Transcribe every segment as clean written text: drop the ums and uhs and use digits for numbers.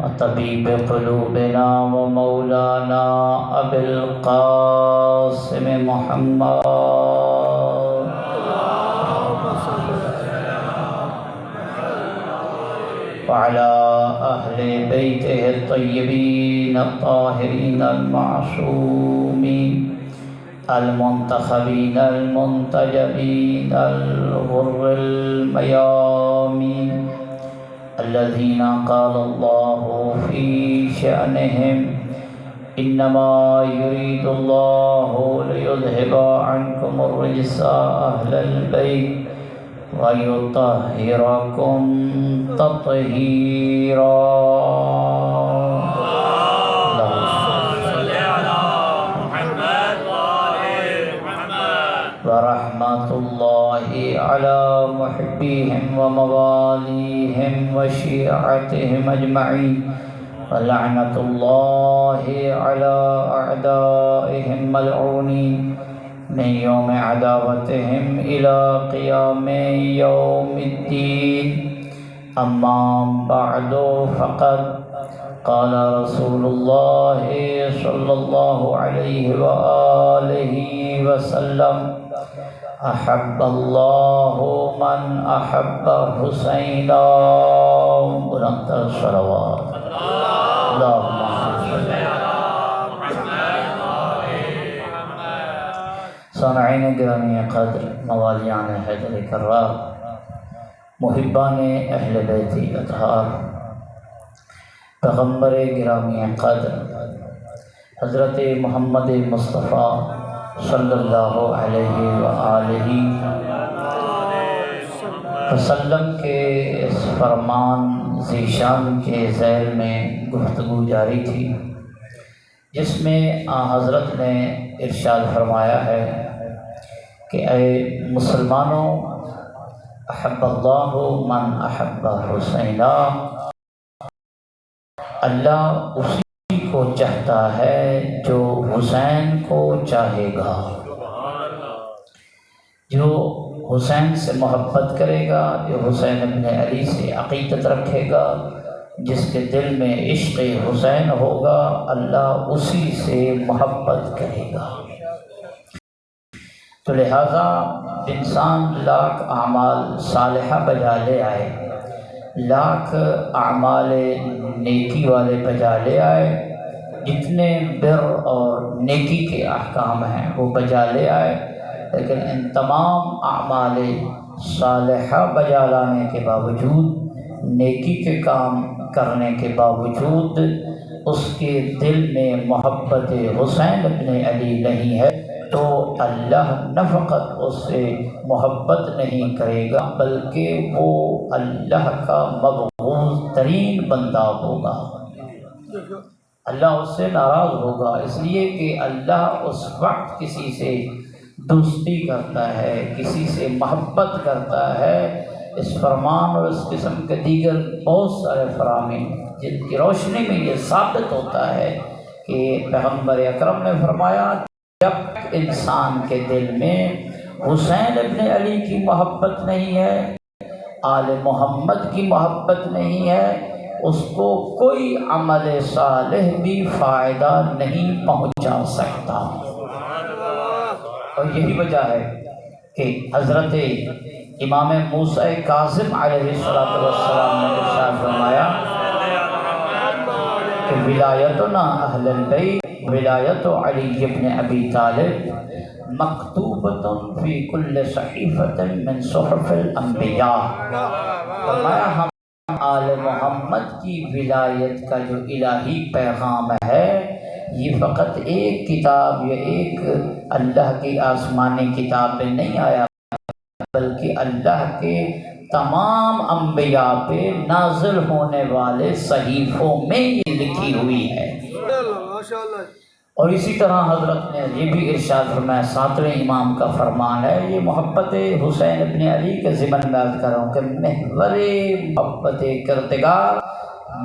وطبيب قلوبنا ومولانا أبي القاسم محمد وعلى أهل بيته الطيبين الطاهرين المعصومين المنتخبين المنتجبين الغر الميامين الذين قال الله في شأنهم إنما يريد الله ليذهب عنكم الرجس أهل البيت ويطهركم تطهيرا ورحمة الله على محبيهم ومواليهم وشيعتهم أجمعين ولعنة الله على أعدائهم ملعونين من يوم عداوتهم إلى قيام يوم الدين أما بعد فقد قال رسول الله صلى الله عليه وآله وسلم أحب الله من أحب حسينا بلند الصلوات اللهم صل على سامعین گرامی قدر موالیان حیدر کرار محبان اہل بیت اطہار پیغمبر گرامی قدر حضرت محمد مصطفیٰ صلی اللہ علیہ وآلہ وسلم کے اس فرمان ذیشان کے ذیل میں گفتگو جاری تھی، جس میں حضرت نے ارشاد فرمایا ہے کہ اے مسلمانوں، احب اللہ من احب حسینا، اللہ اسی کو چاہتا ہے جو حسین کو چاہے گا، جو حسین سے محبت کرے گا، جو حسین ابن علی سے عقیدت رکھے گا، جس کے دل میں عشق حسین ہوگا، اللہ اسی سے محبت کرے گا۔ تو لہٰذا انسان لاکھ اعمال صالحہ بجا لے آئے، لاکھ اعمال نیکی والے بجا لے آئے، جتنے بر اور نیکی کے احکام ہیں وہ بجا لے آئے، لیکن ان تمام اعمال صالحہ بجا لانے کے باوجود، نیکی کے کام کرنے کے باوجود اس کے دل میں محبت حسین ابن علی نہیں ہے، تو اللہ نہ فقط اس سے محبت نہیں کرے گا بلکہ وہ اللہ کا مبغوض ترین بندہ ہوگا، اللہ اس سے ناراض ہوگا، اس لیے کہ اللہ اس وقت کسی سے دوستی کرتا ہے، کسی سے محبت کرتا ہے۔ اس فرمان اور اس قسم کے دیگر بہت سارے فرامین جن کی روشنی میں یہ ثابت ہوتا ہے کہ پیغمبر اکرم نے فرمایا جب انسان کے دل میں حسین ابن علی کی محبت نہیں ہے، آل محمد کی محبت نہیں ہے، اس کو کوئی عمل صالح بھی فائدہ نہیں پہنچا سکتا۔ اور یہی وجہ ہے کہ حضرت امام موسیٰ کاظم علیہ السلام نے ارشاد فرمایا کہ ولایتنا اہل البیت ولایت علی ابن ابی طالب مکتوبۃ فی کل صحیفۃ من صحف الانبیاء، فرمایا ہم آل محمد کی ولایت کا جو الہی پیغام ہے یہ فقط ایک کتاب یا ایک اللہ کی آسمانی کتاب میں نہیں آیا، بلکہ اللہ کے تمام انبیاء پہ نازل ہونے والے صحیفوں میں یہ لکھی ہوئی ہے۔ اور اسی طرح حضرت نے یہ بھی ارشاد فرمایا، ساتویں امام کا فرمان ہے، یہ محبت حسین ابن علی کے ضمن میں عرض کروں کہ محور محبت کردگار،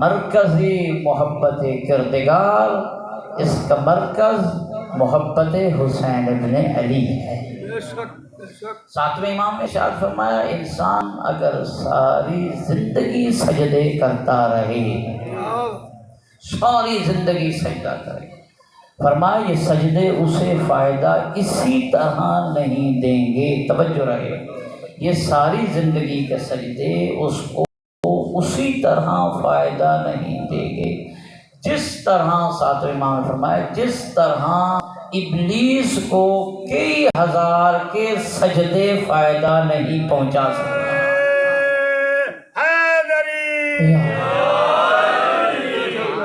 مرکزی محبت کردگار، اس کا مرکز محبت حسین ابن علی ہے۔ ساتویں امام نے ارشاد فرمایا انسان اگر ساری زندگی سجدے کرتا رہے ساری زندگی سجدہ کرے۔ فرمایا یہ سجدے اسے فائدہ اسی طرح نہیں دیں گے، توجہ رہے، یہ ساری زندگی کے سجدے اس کو اسی طرح فائدہ نہیں دیں گے جس طرح، ساتویں امام نے فرمایا، جس طرح ابلیس کو کئی ہزار کے سجدے فائدہ نہیں پہنچا سکتے۔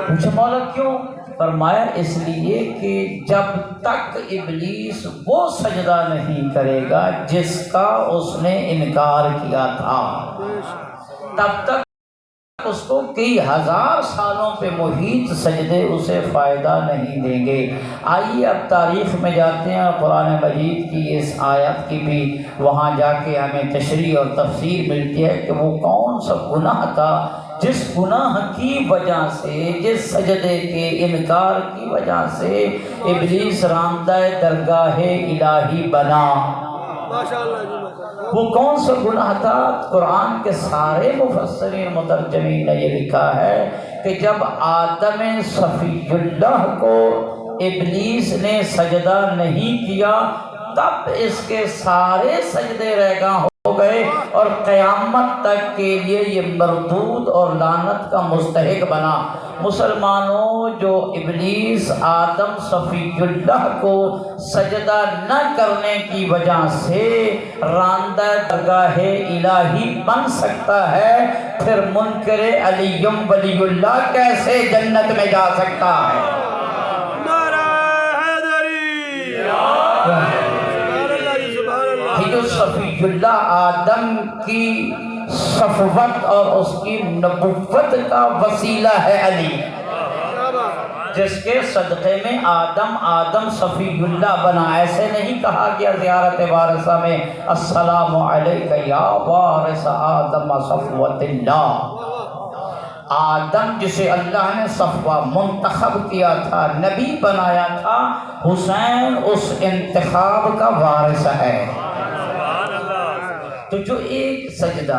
پوچھا مولا کیوں؟ فرمایا اس لیے کہ جب تک ابلیس وہ سجدہ نہیں کرے گا جس کا اس نے انکار کیا تھا، تب تک اس کو کئی ہزار سالوں پہ محیط سجدے اسے فائدہ نہیں دیں گے۔ آئیے اب تاریخ میں جاتے ہیں، قرآن مجید کی اس آیت کی بھی وہاں جا کے ہمیں تشریح اور تفسیر ملتی ہے کہ وہ کون سا گناہ تھا جس گناہ کی وجہ سے، جس سجدے کے انکار کی وجہ سے ابلیس راندہ درگاہ الہی بنا۔ وہ کون سا گناہ تھا؟ قرآن کے سارے مفسرین مترجمین نے یہ لکھا ہے کہ جب آدم صفی اللہ کو ابلیس نے سجدہ نہیں کیا تب اس کے سارے سجدے رہگاں ہو گئے اور قیامت تک کے لیے یہ مردود اور لعنت کا مستحق بنا۔ مسلمانوں، جو ابلیس آدم صفی اللہ کو سجدہ نہ کرنے کی وجہ سے راندہ درگاہ الہی بن سکتا ہے، پھر منکر علی ولی اللہ کیسے جنت میں جا سکتا ہے؟ جو صفی اللہ آدم کی صفوت اور اس کی نبوت کا وسیلہ ہے علی، جس کے صدقے میں آدم صفی اللہ بنا۔ ایسے نہیں کہا گیا زیارت وارثہ میں السلام علیک یا وارث آدم صفوت اللہ۔ آدم جسے اللہ نے صفوہ منتخب کیا تھا، نبی بنایا تھا، حسین اس انتخاب کا وارث ہے۔ تو جو ایک سجدہ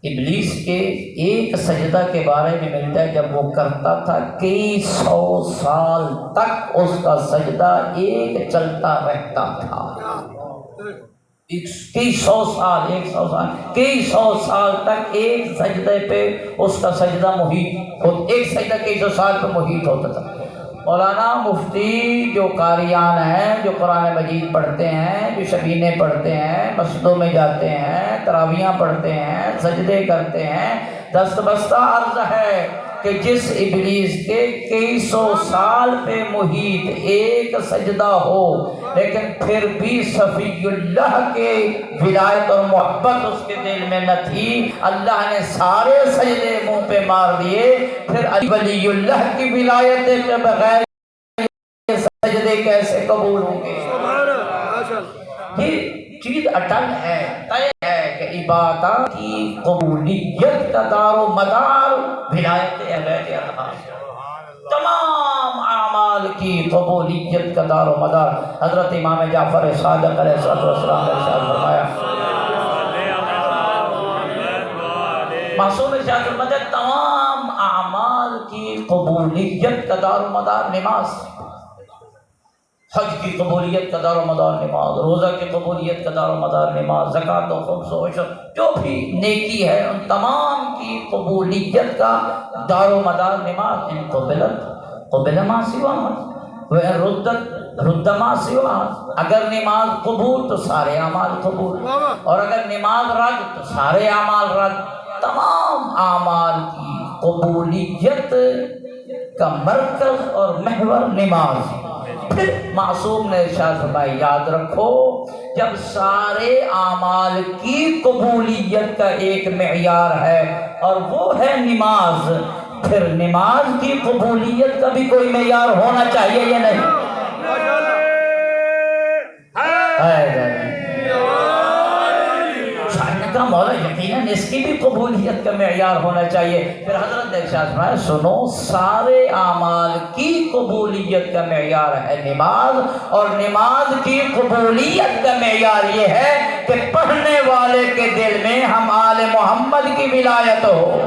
ابلیس کے ایک سجدہ کے بارے میں ملتا ہے، جب وہ کرتا تھا کئی سو سال تک اس کا سجدہ ایک چلتا رہتا تھا۔ کئی سو سال تک ایک سجدے پہ اس کا سجدہ محیط، ایک سجدہ کئی سو سال پہ محیط ہوتا تھا۔ مولانا مفتی جو قاریان ہیں، جو قرآن مجید پڑھتے ہیں، جو شبینے پڑھتے ہیں، مسجدوں میں جاتے ہیں، تراویحاں پڑھتے ہیں، سجدے کرتے ہیں، دست بستہ عرض ہے کہ جس ابلیس کے کئی سو سال پہ محیط ایک سجدہ ہو لیکن پھر بھی صفی اللہ کے ولایت اور محبت اس کے دل میں نہ تھی، اللہ نے سارے سجدے منہ پہ مار دیے، پھر علی ولی اللہ کی ولایت کے بغیر سجدے کیسے قبول ہوں گے؟ یہ چیز اٹل ہے، طے ہے کہ عبادات کی قبولیت کا دار و مدار ولایت اہل اللہ، تمام اعمال کی قبولیت کا دار و مدار حضرت امام جعفر صادق علیہ السلام نے ارشاد فرمایا، معصوم ارشاد فرماتے تمام اعمال کی قبولیت کا دار و مدار نماز، حج کی قبولیت کا دار و مدار نماز، روزہ کی قبولیت کا دار و مدار نماز، زکوٰۃ و خمس و عشر، جو بھی نیکی ہے ان تمام کی قبولیت کا دار و مدار نماز۔ ان قبل ما سواها وان رد ما سواها، اگر نماز قبول تو سارے اعمال قبول، اور اگر نماز رد تو سارے اعمال رد۔ تمام اعمال کی قبولیت کا مرکز اور محور نماز۔ پھر معصوم نے ارشاد فرمایا، یاد رکھو جب سارے اعمال کی قبولیت کا ایک معیار ہے اور وہ ہے نماز، پھر نماز کی قبولیت کا بھی کوئی معیار ہونا چاہیے یا نہیں؟ کا مولا یقیناً اس کی بھی قبولیت کا معیار ہونا چاہیے۔ پھر حضرت نے ارشاد فرمایا، سنو سارے اعمال کی قبولیت کا معیار ہے نماز، اور نماز کی قبولیت کا معیار یہ ہے کہ پڑھنے والے کے دل میں ہم آل محمد کی ولایت ہو۔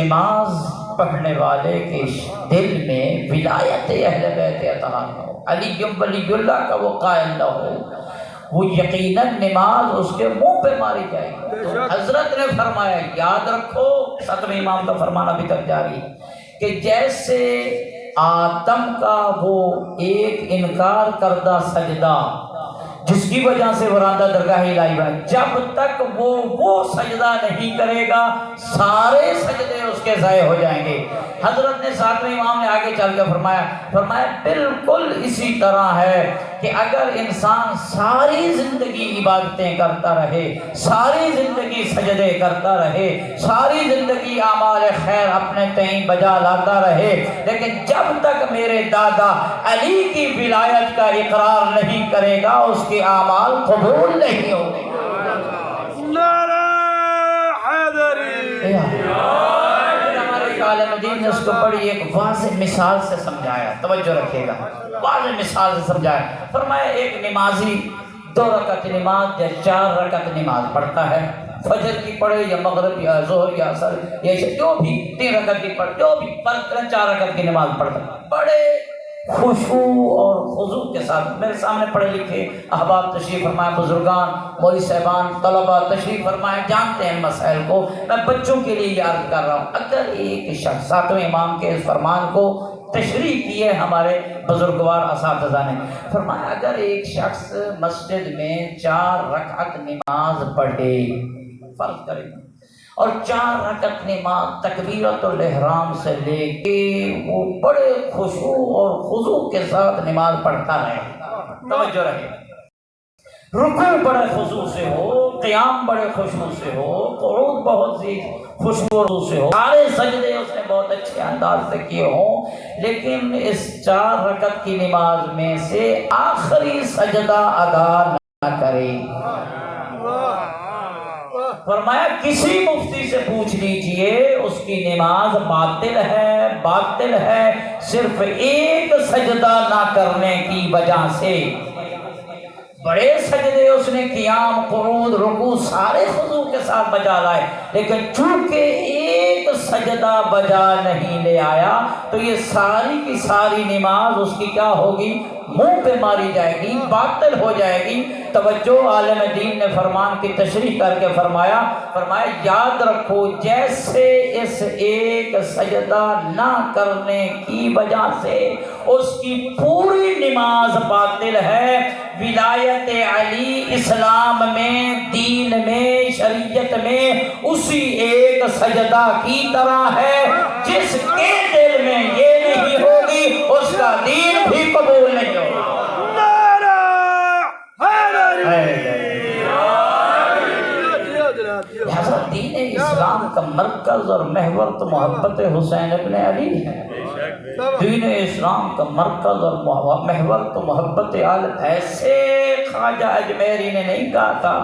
نماز پڑھنے والے کے دل میں ولایت اہل بیت عطا ہو، علی ولی اللہ کا وہ قائل نہ ہو، وہ یقیناً نماز اس کے منہ پہ ماری جائے گی۔ تو حضرت نے فرمایا، یاد رکھو، ستویں امام کا فرمان ابھی تک جاری، کہ جیسے آدم کا وہ ایک انکار کردہ سجدہ جس کی وجہ سے ورندہ درگاہ الہی بنا، جب تک وہ سجدہ نہیں کرے گا سارے سجدے اس کے ضائع ہو جائیں گے۔ حضرت نے ساتویں امام نے آگے چل کے فرمایا بالکل اسی طرح ہے کہ اگر انسان ساری زندگی عبادتیں کرتا رہے، ساری زندگی سجدے کرتا رہے، ساری زندگی اعمال خیر اپنے تئیں بجا لاتا رہے، لیکن جب تک میرے دادا علی کی ولایت کا اقرار نہیں کرے گا اس کے اعمال قبول نہیں ہوں گے۔ نعرہ حیدری! ہمارے عالم دین نے اس کو بڑی ایک واضح مثال سے سمجھایا، توجہ رکھیے گا، واضح مثال سے سمجھایا۔ فرمایا ایک نمازی 2 رکعت نماز یا 4 رکعت نماز پڑھتا ہے، فجر کی پڑھے یا مغرب یا ظہر یا عصر یا جو بھی 3 رکعت کی پڑھے، جو بھی فرض کریں 4 رکعت کی نماز پڑھتا ہے، بڑے خشوع اور خضوع کے ساتھ۔ میرے سامنے پڑھے لکھے احباب تشریف فرمائے، بزرگان، مولوی صاحبان، طلباء تشریف فرمائے، جانتے ہیں مسائل کو، میں بچوں کے لیے یاد کر رہا ہوں۔ اگر ایک شخص، ساتویں امام کے اس فرمان کو تشریح کی ہے ہمارے بزرگوار اساتذہ نے، فرمایا اگر ایک شخص مسجد میں 4 رکعت نماز پڑھے، فرض کرے، اور 4 رکعت نماز تکبیرۃ الاحرام سے لے کے وہ بڑے خشوع اور خضوع کے ساتھ نماز پڑھتا رہے، توجہ رہے، رکوع بڑے خضوع سے ہو، قیام بڑے خشوع سے ہو، قعود بہت سی خشوع اور خضوع سے ہو، سارے سجدے اس نے بہت اچھے انداز سے کیے ہوں، لیکن اس 4 رکعت کی نماز میں سے آخری سجدہ ادا نہ کرے۔ فرمایا کسی مفتی سے پوچھ لیجئے، اس کی نماز باطل ہے صرف ایک سجدہ نہ کرنے کی وجہ سے۔ بڑے سجدے اس نے قیام، قعود، رکوع سارے خضوع کے ساتھ بجا لائے، لیکن چونکہ ایک سجدہ بجا نہیں لے آیا تو یہ ساری کی ساری نماز اس کی کیا ہوگی؟ منہ پہ ماری جائے گی، باطل ہو جائے گی۔ توجہ، عالم دین نے فرمان کی تشریح کر کے فرمایا یاد رکھو جیسے اس ایک سجدہ نہ کرنے کی وجہ سے اس کی پوری نماز باطل ہے، ولایت علی اسلام میں، دین میں، شریعت میں اسی ایک سجدہ کی طرح ہے، جس کے دل میں یہ نہیں ہوگی اس کا دین بھی قبول نہیں ہوگا۔ لہذا دین اسلام کا مرکز اور محور تو محبت حسین ابن علی ہے۔ دین اسلام کا مرکز اور محور تو محبت آل، ایسے خواجہ اجمیری نے نہیں کہا تھا،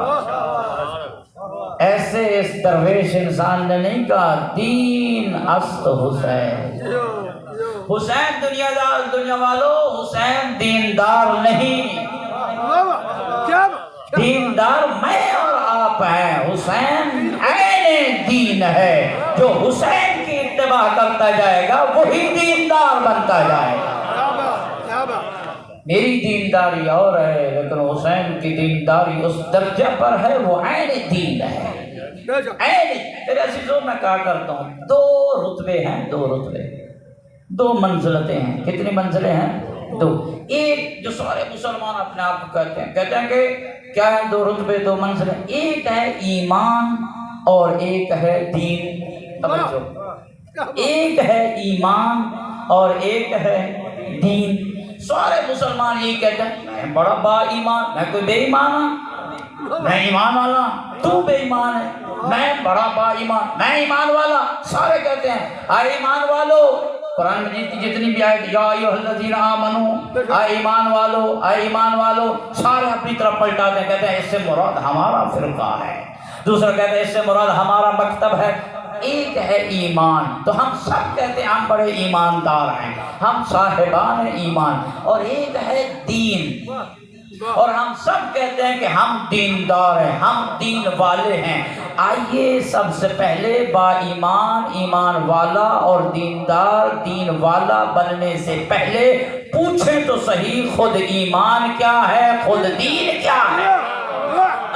ایسے اس درویش انسان نے نہیں کہا، دین است حسین۔ حسین دنیا والوں، حسین دیندار نہیں، دیندار میں اور آپ ہیں، حسین عین دین ہے، جو حسین کی اتباع کرتا جائے گا وہی دیندار بنتا جائے گا۔ میری دینداری اور ہے، لیکن حسین کی دینداری اس درجہ پر ہے، وہ عین دین ہے، عین۔ میرے عزیزوں میں کہا کرتا ہوں، 2 رتبے ہیں، 2 رتبے، 2 منزلتیں ہیں۔ کتنی منزلیں ہیں؟ 2۔ ایک جو سارے مسلمان اپنے آپ کو کہتے ہیں کہ کیا ہے 2 رتبے 2 منزلیں، ایک ہے ایمان اور ایک ہے دین۔ توجہ، ایک ہے ایمان اور ایک ہے دین۔ سارے مسلمان یہ کہتے ہیں میں بڑا با ایمان، میں کوئی بے ایمان ہوں، میں ایمان والا، تو بے ایمان ہے، میں بڑا با ایمان، میں ایمان والا۔ سارے کہتے ہیں اے ایمان والو، قرآن مجید کی جتنی بھی آیت، یا ایھا الذین آمنو، اے ایمان والو، اے ایمان والو، سارے اپنی طرف پلٹاتے ہیں، کہتے ہیں اس سے مراد ہمارا فرقہ ہے، دوسرا کہتے ہیں اس سے مراد ہمارا مکتب ہے۔ ایک ہے ایمان، تو ہم سب کہتے ہیں ہم بڑے ایماندار ہیں، ہم صاحبان ایمان، اور ایک ہے دین۔ اور ہم سب کہتے ہیں کہ ہم دیندار ہیں، ہم دین والے ہیں۔ آئیے سب سے پہلے با ایمان، ایمان والا اور دیندار، دین والا بننے سے پہلے پوچھیں تو صحیح، خود ایمان کیا ہے، خود دین کیا ہے۔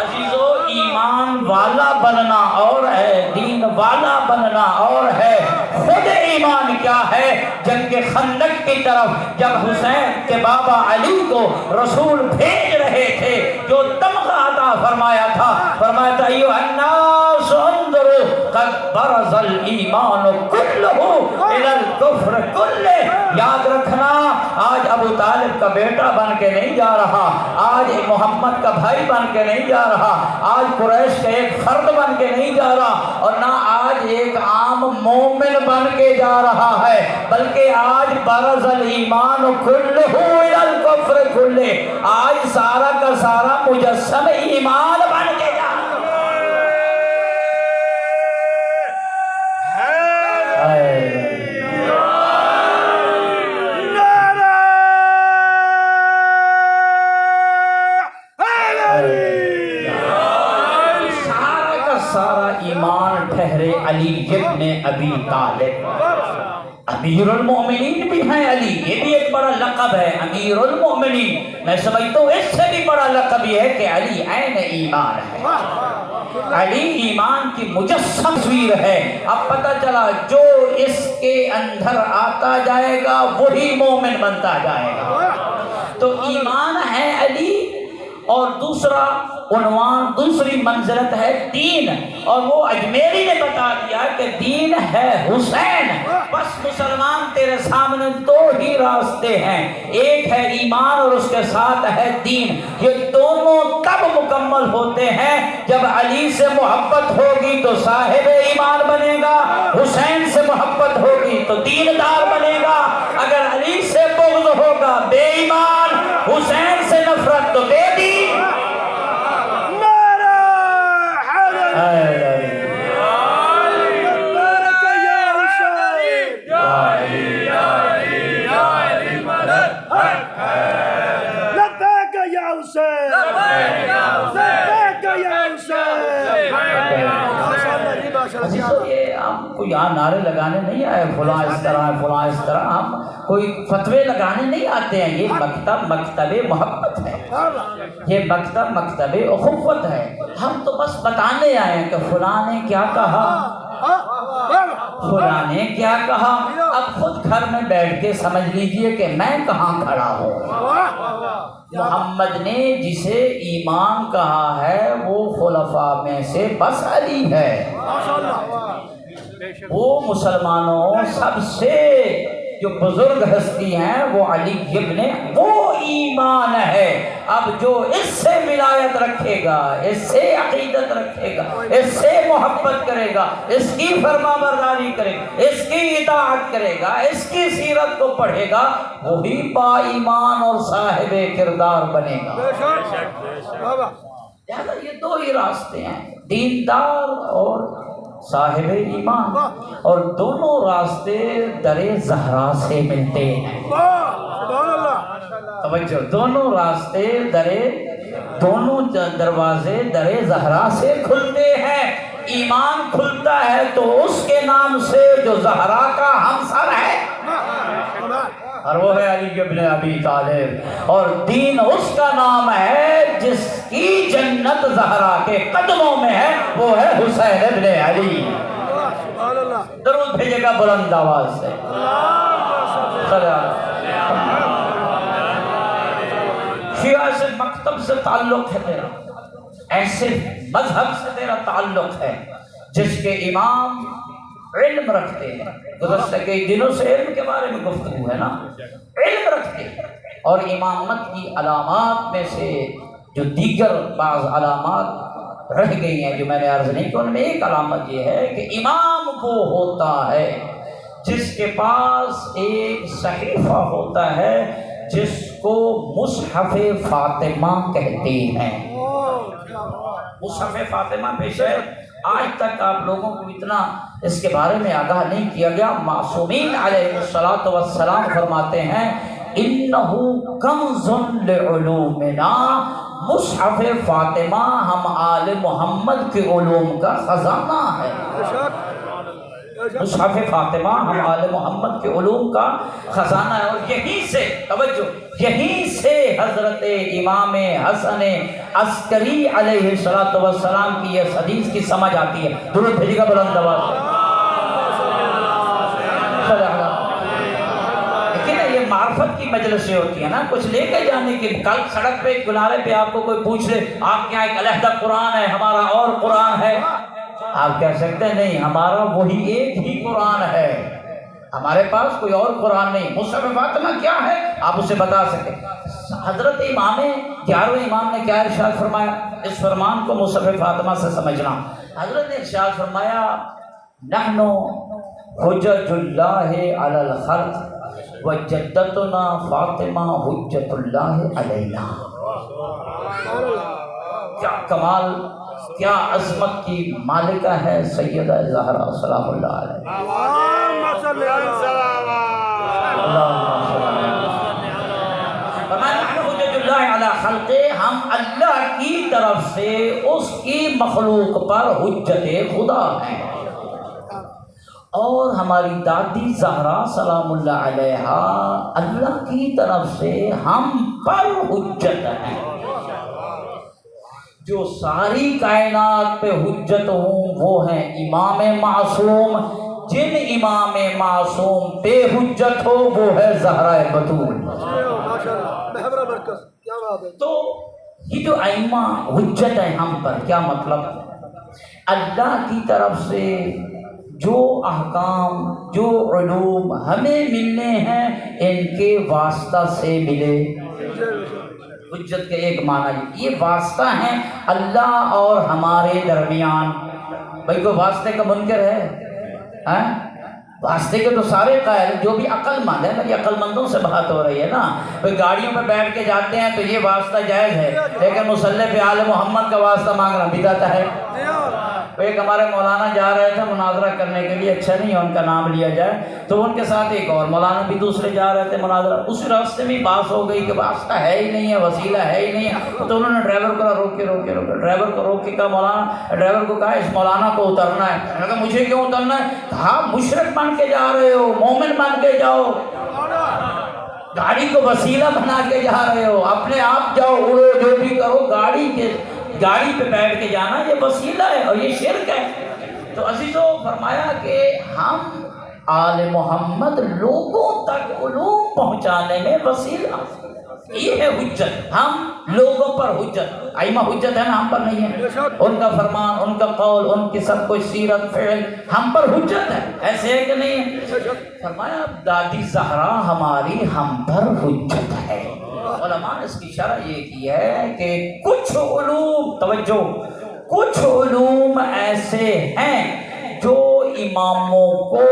عزیزو، ایمان والا بننا اور ہے، دین والا بننا اور ہے۔ خود ایمان کیا ہے؟ جنگ خندق کی طرف جب حسین کے بابا علی کو رسول بھیج رہے تھے، جو تمغہ عطا فرمایا تھا، فرمایا تھا ایھا الناس انظروا قد برز الایمان کلہ الی الکفر کلہ۔ یاد رکھنا، آج ابو طالب کا بیٹا بن کے نہیں جا رہا، آج محمد کا بھائی بن کے نہیں جا رہا، آج قریش کا ایک فرد بن کے نہیں جا رہا، اور نہ آج ایک عام مومن بن کے جا رہا ہے، بلکہ آج برز الایمان کلہ الی الکفر کلہ، آج سارا کا سارا مجسم ایمان بن کے جا رہا ہے۔ سارا ایمان ٹھہرے علی ابن ابی طالب۔ امیر المؤمنین بھی ہیں علی، یہ بھی ایک بڑا لقب ہے، امیر المؤمنین۔ میں سمجھتا ہوں اس سے بھی بڑا لقب یہ ہے کہ علی عین ایمان ہے، علی ایمان کی مجسم تصویر ہے۔ اب پتہ چلا جو اس کے اندر آتا جائے گا وہی مومن بنتا جائے گا۔ تو ایمان ہے علی، اور دوسرا عنوان، دوسری منزلت ہے دین، اور وہ اجمیری نے بتا دیا کہ دین ہے حسین۔ بس مسلمان تیرے سامنے دو ہی راستے ہیں، ایک ہے ایمان اور اس کے ساتھ ہے دین۔ یہ دونوں تب مکمل ہوتے ہیں جب علی سے محبت ہوگی تو صاحب ایمان بنے گا، حسین سے محبت ہوگی تو دیندار بنے گا۔ اگر علی سے بغض ہوگا بے ایمان، حسین سے نفرت تو بے دین۔ یہ ہم کوئی یہاں نعرے لگانے نہیں آئے فلاں اس طرح ہے، فلاں اس طرح، ہم کوئی فتوے لگانے نہیں آتے ہیں۔ یہ مکتب مکتب محبت ہے، یہ مکتب مکتب اخوت ہے۔ ہم تو بس بتانے آئے ہیں کہ فلاں نے کیا کہا، فلاں نے کیا کہا۔ اب خود گھر میں بیٹھ کے سمجھ لیجئے کہ میں کہاں کھڑا ہوں۔ محمد نے جسے ایمان کہا ہے وہ خلفاء میں سے بس علی ہے، وہ مسلمانوں سب سے جو بزرگ ہستی ہیں وہ علی ابن، وہ ایمان ہے۔ اب جو اس سے ولایت رکھے گا، اس سے عقیدت رکھے گا، اس سے محبت کرے گا، اس کی فرما برداری کرے گا، اس کی اطاعت کرے گا، اس کی سیرت کو پڑھے گا، وہی با ایمان اور صاحب کردار بنے گا۔ لہذا یہ دو ہی راستے ہیں، دیندار اور صاحب ایمان، اور دونوں راستے در زہرا سے ملتے ہیں۔ توجہ، دونوں راستے دونوں دروازے در زہرا سے کھلتے ہیں۔ ایمان کھلتا ہے تو اس کے نام سے جو زہرا کا ہمسر ہے، اور وہ ہے علی ابن ابی طالب، اور دین اس کا نام ہے جس کی جنت زہرا کے قدموں میں ہے، وہ ہے حسین ابن علی۔ درود بھیجے گا بلند آواز سے۔ شیعہ سے مکتب سے تعلق ہے تیرا، ایسے مذہب سے تیرا تعلق ہے جس کے امام علم رکھتے ہیں۔ گزشتہ کئی دنوں سے علم کے بارے میں گفتگو ہے نا، علم رکھتے ہیں، اور امامت کی علامات میں سے جو دیگر بعض علامات رہ گئی ہیں جو میں نے عرض نہیں کی، ان میں ایک علامت یہ ہے کہ امام وہ ہوتا ہے جس کے پاس ایک صحیفہ ہوتا ہے جس کو مصحف فاطمہ کہتے ہیں۔ مصحف فاطمہ پیش ہے، آج تک آپ لوگوں کو اتنا اس کے بارے میں آگاہ نہیں کیا گیا۔ معصومین علیہ الصلوۃ والسلام فرماتے ہیں انہ کنز لعلومنا، مصحف فاطمہ ہم آل محمد کے علوم کا خزانہ ہے۔ مصحف فاطمہ ہم آل محمد کے علوم کا خزانہ ہے، اور یہیں سے توجہ، یہیں سے حضرت امام حسن عسکری علیہ السلام کی اس حدیث کی سمجھ آتی ہے۔ درود بھیجیے گا بلند آواز سے۔ لیکن یہ معرفت کی مجلسیں ہوتی ہیں نا، کچھ لے کے جانے کی۔ کل سڑک پہ کنارے پہ آپ کو کوئی پوچھ لے آپ کے یہاں ایک علیحدہ قرآن ہے، ہمارا اور قرآن ہے، آپ کہہ سکتے ہیں نہیں، ہمارا وہی ایک ہی قرآن ہے، ہمارے پاس کوئی اور قرآن نہیں۔ مصحف فاطمہ کیا ہے آپ اسے بتا سکتے۔ حضرت امام 11ویں امام نے کیا ارشاد فرمایا، اس فرمان کو مصحف فاطمہ سے سمجھنا۔ حضرت نے ارشاد فرمایا نحن حجج اللہ علی الخلق وجدتنا فاطمہ حجت اللہ علینا۔ کیا کمال، کیا عظمت کی مالکہ ہے سیدہ زہرا سلام اللہ علیہ۔ ہم اللہ کی طرف سے اس کی مخلوق پر حجت خدا ہیں، اور ہماری دادی زہرا سلام اللہ علیہا اللہ کی طرف سے ہم پر حجت ہیں۔ جو ساری کائنات پہ حجت ہوں وہ ہیں امام معصوم، جن امام معصوم پہ حجت ہو وہ ہے زہرا بتول۔ تو یہ جو ائمہ حجت ہے ہم پر، کیا مطلب؟ اللہ کی طرف سے جو احکام، جو علوم ہمیں ملنے ہیں ان کے واسطہ سے ملے۔ حجت کے ایک معنی یہ واسطہ ہیں اللہ اور ہمارے درمیان۔ بھائی کوئی واسطے کا منکر ہے؟ واسطے کے تو سارے قائل، جو بھی عقل مند ہے، میری عقل مندوں سے بات ہو رہی ہے نا۔ کوئی گاڑیوں پہ بیٹھ کے جاتے ہیں تو یہ واسطہ جائز ہے، لیکن مصلی پہ آل محمد کا واسطہ مانگنا بدعت ہے۔ ایک ہمارے مولانا جا رہے تھے مناظرہ کرنے کے لیے، اچھا نہیں ہے ان کا نام لیا جائے، تو ان کے ساتھ ایک اور مولانا بھی دوسرے جا رہے تھے مناظرہ۔ اس راستے میں بات ہو گئی کہ واسطہ ہے ہی نہیں ہے، وسیلہ ہے ہی نہیں ہے، تو انہوں نے ڈرائیور کو ڈرائیور کو روک کے کہا، مولانا ڈرائیور کو کہا اس مولانا کو اترنا ہے۔ میں نے کہا مجھے کیوں اترنا ہے؟ کہا مشرک بن کے جا رہے ہو، مومن بن کے جاؤ، گاڑی کو وسیلہ بنا کے جا رہے ہو، اپنے آپ جاؤ، اڑو، جو بھی کرو، گاڑی پہ بیٹھ کے جانا یہ وسیلہ ہے اور یہ شرک ہے۔ تو عزیزو فرمایا کہ ہم آل محمد لوگوں تک علوم پہنچانے میں وسیلہ، یہ ہے حجت، ہم لوگوں پر حجت۔ ائمہ حجت ہے نا، ہم پر نہیں ہے، ان کا فرمان، ان کا قول، ان کی سب کوئی سیرت فعل ہم پر حجت ہے، ایسے ہے کہ نہیں ہے؟ فرمایا دادی زہرا ہماری ہم پر حجت ہے۔ علماء نے اس کی شرح یہ کی ہے کہ کچھ علوم، توجہ، کچھ علوم ایسے ہیں جو اماموں کو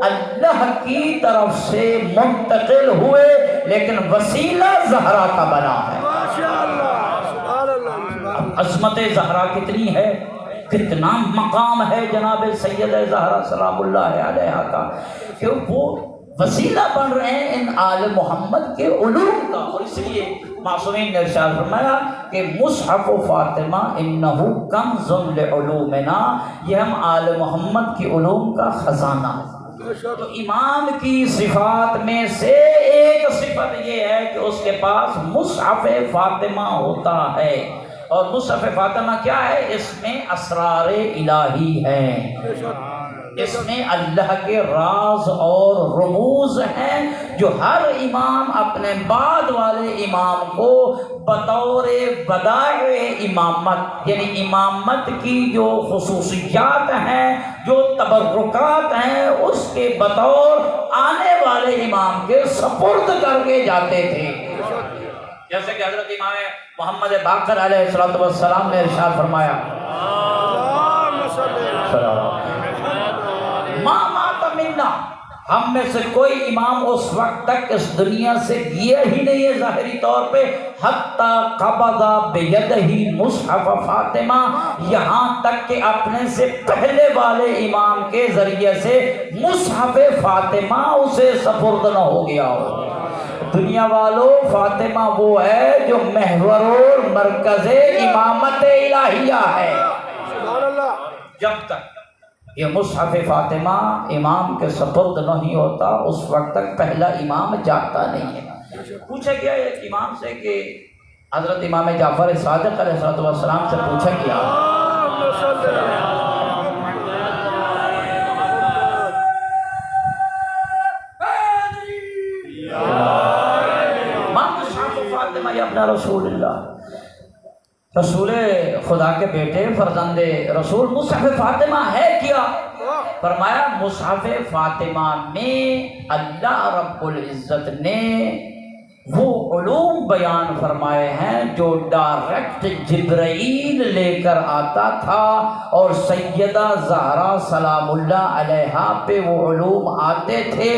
اللہ کی طرف سے منتقل ہوئے لیکن وسیلہ زہرا کا بنا ہے۔ عظمت زہرا کتنی ہے، کتنا مقام ہے جناب سید زہرا سلام اللہ علیہا کا، کہ وہ وسیلہ بن رہے ہیں ان آل محمد کے علوم کا۔ اور اس لیے معصومین نے ارشاد فرمایا کہ مصحف فاطمہ انہ کنز لعلومنا، یہ ہم آل محمد کی علوم کا خزانہ ہے۔ تو امام کی صفات میں سے ایک صفت یہ ہے کہ اس کے پاس مصحف فاطمہ ہوتا ہے، اور مصحف فاطمہ کیا ہے؟ اس میں اسرار الہی ہیں، اس میں اللہ کے راز اور رموز ہیں جو ہر امام اپنے بعد والے امام کو بطور بدائع امامت، یعنی امامت کی جو خصوصیات ہیں، جو تبرکات ہیں، اس کے بطور آنے والے امام کے سپرد کر کے جاتے تھے۔ جیسے کہ حضرت امام محمد باقر علیہ السلام نے ارشاد فرمایا ما مات منا، ہم میں سے کوئی امام اس وقت تک اس دنیا سے گیا ہی نہیں ہے ظاہری طور پہ، حتی قبض بیدہ مصحف فاطمہ، یہاں تک کہ اپنے سے پہلے والے امام کے ذریعے سے مصحف فاطمہ اسے سپرد نہ ہو گیا ہو۔ دنیا والوں فاطمہ وہ ہے جو محور اور مرکز امامت الہیہ ہے۔ جب تک یہ مصحف فاطمہ امام کے سپرد نہیں ہوتا اس وقت تک پہلا امام جاتا نہیں ہے۔ پوچھا گیا ایک امام سے کہ حضرت امام جعفر صادق علیہ السلام سے پوچھا گیا یا ابن رسول اللہ، رسول خدا کے بیٹے فرزند رسول مصحف فاطمہ ہے کیا؟ فرمایا مصحف فاطمہ میں اللہ رب العزت نے وہ علوم بیان فرمائے ہیں جو ڈائریکٹ جبرائیل لے کر آتا تھا، اور سیدہ زہرا سلام اللہ علیہا پہ وہ علوم آتے تھے،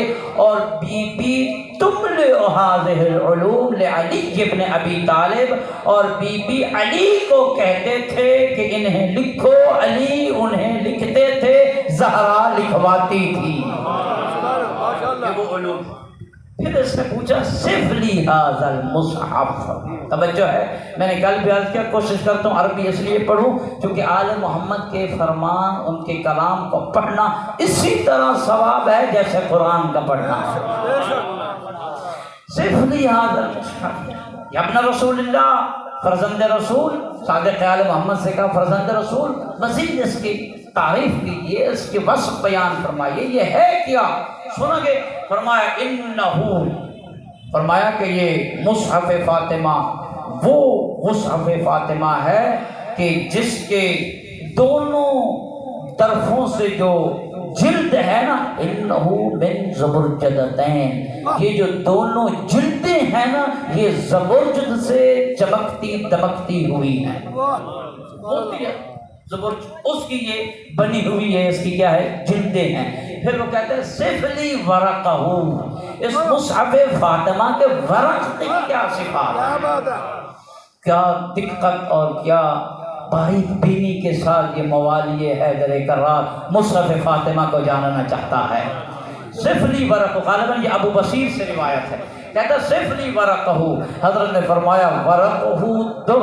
اور بی بی تملئ هذه العلوم لعلی ابن ابی طالب، اور بی بی علی کو کہتے تھے کہ انہیں لکھو، علی انہیں لکھتے تھے، زہرا لکھواتی تھی وہ علوم۔ پھر اس نے پوچھا صف لی ھذا المصحف، توجہ ہے، میں نے کل بھی عرض کیا کوشش کرتا ہوں عربی اس لیے پڑھوں کیونکہ آل محمد کے فرمان ان کے کلام کو پڑھنا اسی طرح ثواب ہے جیسے قرآن کا پڑھنا ہے۔ صف لی ھذا المصحف یا ابن رسول اللہ، فرزند رسول، صادق آل محمد سے کہا فرزند رسول، مزید اس کی تعریف کیجئے، اس کے وصف بیان فرمائیے، یہ ہے کیا؟ سنو گے؟ فرمایا انہو، فرمایا کہ یہ مصحف فاطمہ وہ مصحف فاطمہ ہے کہ جس کے دونوں طرفوں سے جو جلد ہے نا، انہو من زبرجدتین، یہ جو دونوں جلدیں ہیں نا یہ زبرجد سے چمکتی دمکتی ہوئی ہیں، ہوتی ہے زبرجد، اس کی یہ بنی ہوئی ہے، اس کی کیا ہے؟ جلدیں ہیں۔ پھر وہ کہتے ہیں صف لی ورقہ، اس مصحف فاطمہ کے ورق کی کیا صفات، کیا دقت اور کیا باریک بینی کے ساتھ یہ موالی حیدر کرار مصحف فاطمہ کو جاننا چاہتا ہے۔ صف لی ورقہ، غالباً یہ ابو بصیر سے روایت ہے، کہتا ہے صف لی ورقہ، حضرت نے فرمایا ورقہ در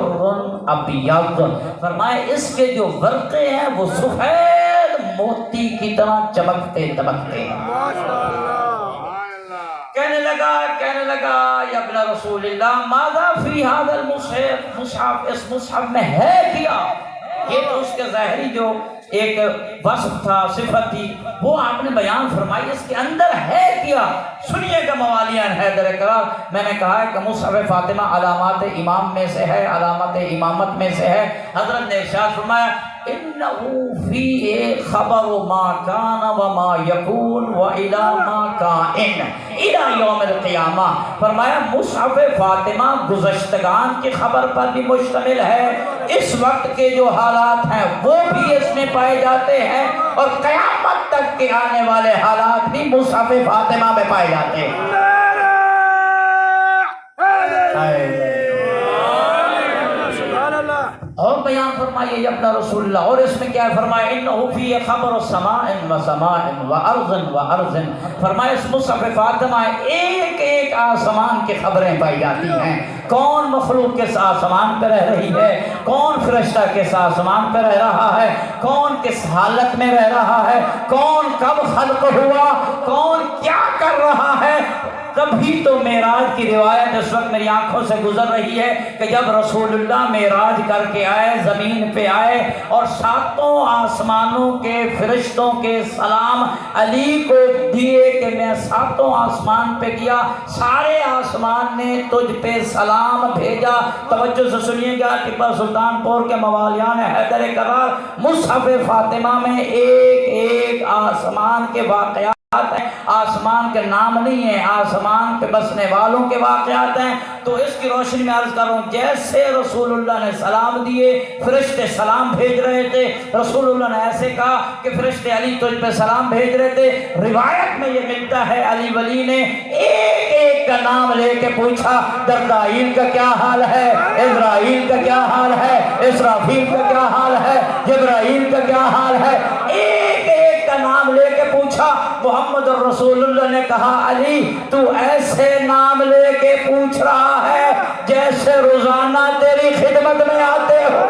ابیض، فرمایا اس کے جو ورقے ہیں وہ سفید موتی کی طرح چمکتے دمکتے ہیں۔ کہنے لگا یا ابن رسول اللہ ماذا فی ھذا المصحف، مصحف اس مصحف میں ہے کیا؟ یہ تو اس کے ظاہری جو ایک وصف تھا، صفت تھی، وہ آپ نے بیان فرمائی، اس کے اندر ہے کیا؟ سنیے گا موالیان حیدر کرار، میں نے کہا ہے کہ مصحف فاطمہ علامات امام میں سے ہے، علامات امامت میں سے ہے۔ حضرت نے ارشاد فرمایا انہو فی خبر ما کان وما یکون وإلی ما کائن الی یوم القیامہ، فرمایا مصحف فاطمہ گزشتگان کی خبر پر بھی مشتمل ہے، اس وقت کے جو حالات ہیں وہ بھی اس میں پائے جاتے ہیں، اور قیامت تک کے آنے والے حالات بھی مصحف فاطمہ میں پائے جاتے ہیں۔ اور بیان فرمائیے یا اپنا رسول اللہ، اور اس میں کیا فرمایا انہو فی خبر سماء و سماء و ارض، فرمایا اس مصحف فاطمہ ایک ایک آسمان کی خبریں پائی جاتی ہیں، کون مخلوق کس آسمان پہ رہ رہی ہے، کون فرشتہ کس آسمان پہ رہ رہا ہے، کون کس حالت میں رہ رہا ہے، کون کب خلق ہوا، کون کیا کر رہا ہے۔ تبھی تو معراج کی روایت اس وقت میری آنکھوں سے گزر رہی ہے کہ جب رسول اللہ معراج کر کے آئے، زمین پہ آئے، اور ساتوں آسمانوں کے فرشتوں کے سلام علی کو دیے کہ میں ساتوں آسمان پہ گیا، سارے آسمان نے تجھ پہ سلام بھیجا۔ توجہ سے سنیے گا، ٹیپو سلطان پور کے موالیان حیدر کرار مصحف فاطمہ میں ایک ایک آسمان کے واقعات ہیں، آسمان کے نام نہیں ہیں، آسمان پہ بسنے والوں کے واقعات ہیں۔ تو اس کی روشنی میں عرض کر رہا ہوں، جیسے رسول اللہ نے سلام دیے، فرشتے سلام بھیج رہے تھے، رسول اللہ نے ایسے کہا کہ فرشتے علی تجھ پہ سلام بھیج رہے تھے۔ روایت میں یہ ملتا ہے علی ولی نے ایک ایک کا نام لے کے پوچھا، جبرائیل کا کیا حال ہے، اسرائیل کا کیا حال ہے، اسرافیل کا کیا حال ہے، جبرائیل کا کیا حال ہے، ایک ایک کا نام لے کے پوچھا۔ وہ محمد رسول اللہ نے کہا علی تو ایسے نام لے کے پوچھ رہا ہے جیسے روزانہ تیری خدمت میں آتے ہو.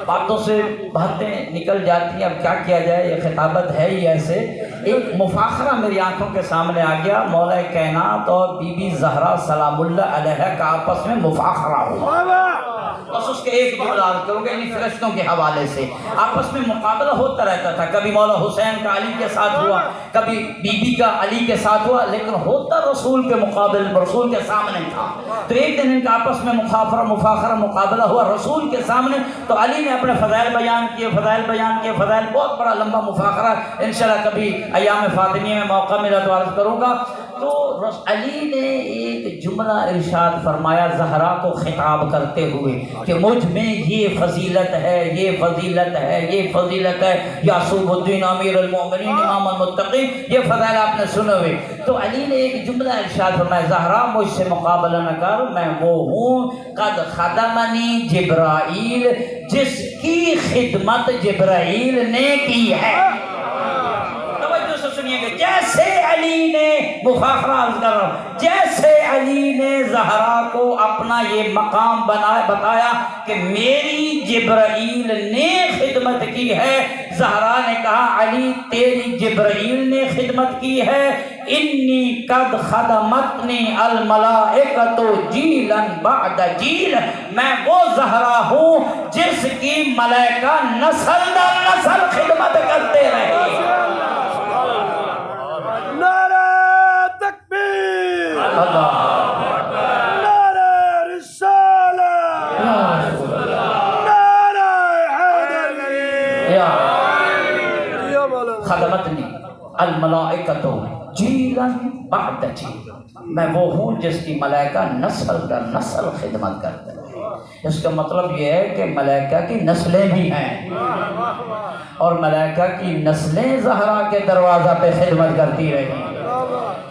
باتوں سے باتیں نکل جاتی ہیں. اب کیا کیا جائے, یہ خطابت ہے ہی ایسے. ایک مفاخرہ میری آنکھوں کے سامنے آ گیا. مولا کائنات اور بی بی زہرا سلام اللہ علیہ کا آپس میں مفاخرہ ہوا. بس اس کے ایک جملہ عرض کروں گا, یعنی فرشتوں کے حوالے سے آپس میں مقابلہ ہوتا رہتا تھا. کبھی مولا حسین کا علی کے ساتھ ہوا, کبھی بی بی کا علی کے ساتھ ہوا, لیکن ہوتا رسول کے مقابل رسول کے سامنے تھا. تو ایک دن ان کا آپس میں مفاخرہ مقابلہ ہوا رسول کے سامنے. تو علی نے اپنے فضائل بیان کیے, فضائل بہت بڑا لمبا مفاخرہ. انشاءاللہ کبھی ایام فاطمیہ میں موقع ملا تو عرض کروں گا. تو علی نے ایک جملہ ارشاد فرمایا زہرا کو خطاب کرتے ہوئے کہ مجھ میں یہ فضیلت ہے, یہ فضیلت ہے, یہ فضیلت ہے. یعصوب الدین امیر المومنین امام المتقین, یہ فضائل آپ نے سنے ہوئے. تو علی نے ایک جملہ ارشاد فرمایا زہرا مجھ سے مقابلہ نہ کر, میں وہ ہوں قد خدمنی جبرائیل, جس کی خدمت جبرائیل نے کی ہے. جیسے علی نے مفاخرہ عرض کر رہا ہوں, جیسے علی نے زہرا کو اپنا یہ مقام بتایا کہ میری جبرائیل نے خدمت کی ہے, زہرا نے کہا علی تیری جبرائیل نے خدمت کی ہے. انی قد خدمتنی الملائکۃ جیلا بعد جیل, میں وہ زہرا ہوں جس کی ملائکہ نسل در نسل خدمت کرتے رہے. نعرہ تکبیر, نعرہ رسالہ, نعرہ حیدری. خدمتنی الملائکۃ جیلا بعد جیل, میں وہ ہوں جس کی ملائکہ نسل در نسل خدمت کرتے ہیں. اس کا مطلب یہ ہے کہ ملائکہ کی نسلیں بھی ہیں اور ملائکہ کی نسلیں زہرا کے دروازہ پہ خدمت کرتی رہی.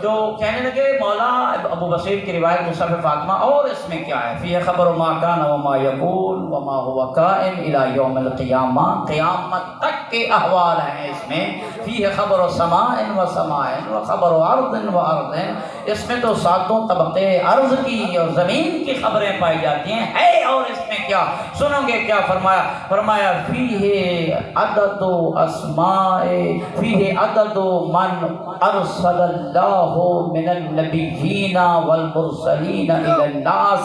تو کہنے لگے مولا ابو بصیر کی روایت مصحف فاطمہ, اور اس میں کیا ہے, فیہ خبر ما کان وما یکون وما هو کائن الی یوم القیامہ, قیامت تک کے احوال ہیں اس میں. فیہ خبر سماء و سماء و خبر ارض و ارض, اس میں تو ساتوں طبقے ارض کی اور زمین کی خبریں پائی جاتی ہیں. ہے اور اس میں کیا سنو گے کیا فرمایا, فرمایا فیہ عدد اسماء, فیہ عدد من ارسل اللہ من النبیین والمرسلین الی الناس,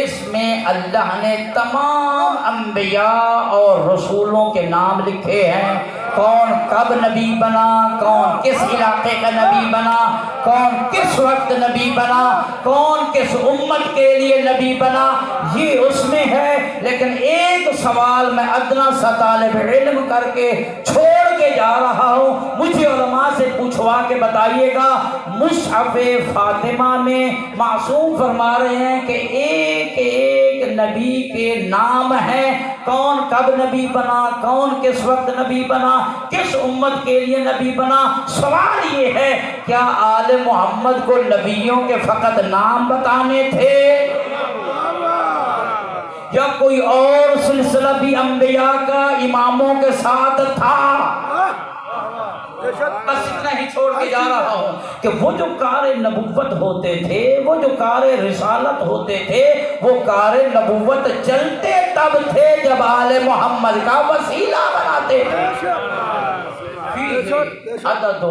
اس میں اللہ نے تمام انبیاء اور رسولوں کے نام لکھے ہیں. کون کب نبی بنا, کون کس علاقے کا نبی بنا, کون کس وقت نبی بنا, کون کس امت کے لیے نبی بنا, یہ اس میں ہے. لیکن ایک سوال میں ادنا سا طالب علم کر کے چھوڑ کے جا رہا ہوں, مجھے علماء سے پوچھوا کے بتائیے گا. مصحف فاطمہ میں معصوم فرما رہے ہیں کہ ایک ایک نبی کے نام ہیں, کون کب نبی بنا, کون کس وقت نبی بنا, کس امت کے لیے نبی بنا. سوال یہ ہے کیا آل محمد کو نبیوں کے فقط نام بتانے تھے یا کوئی اور سلسلہ بھی انبیاء کا اماموں کے ساتھ تھا؟ بس اتنا ہی چھوڑ کے جا رہا ہوں کہ وہ جو کار نبوت ہوتے تھے, وہ جو کار رسالت ہوتے تھے, وہ کار نبوت چلتے تب تھے جب آل محمد کا وسیلہ بناتے تھے. عدد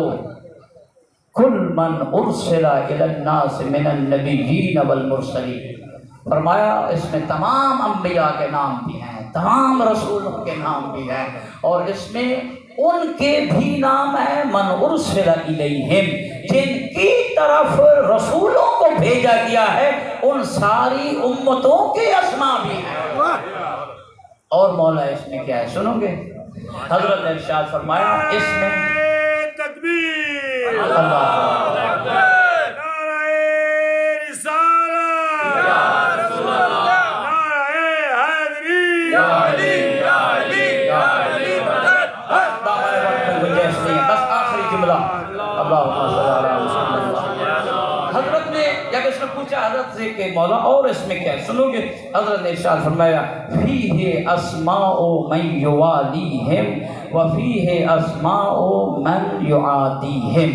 کل من ارسل الی الناس من النبیین والمرسلین, فرمایا اس میں تمام انبیاء کے نام بھی ہیں, تمام رسولوں کے نام بھی ہیں, اور اس میں ان کے بھی نام ہیں من ارسل الیہم, جن کی طرف رسولوں کو بھیجا گیا ہے, ان ساری امتوں کے اسماء بھی ہیں. اور مولا اس میں کیا ہے سنو گے, حضرت نے ارشاد فرمایا اس میں تکبیر, اللہ حضرت نے جب اس نے پوچھا حضرت سے کہ مولا اور اس میں کیا؟ سنو گے؟ حضرت نے ارشاد فرمایا فیہ اسماء من یوالیہم وفیہ اسماء من یعادیہم،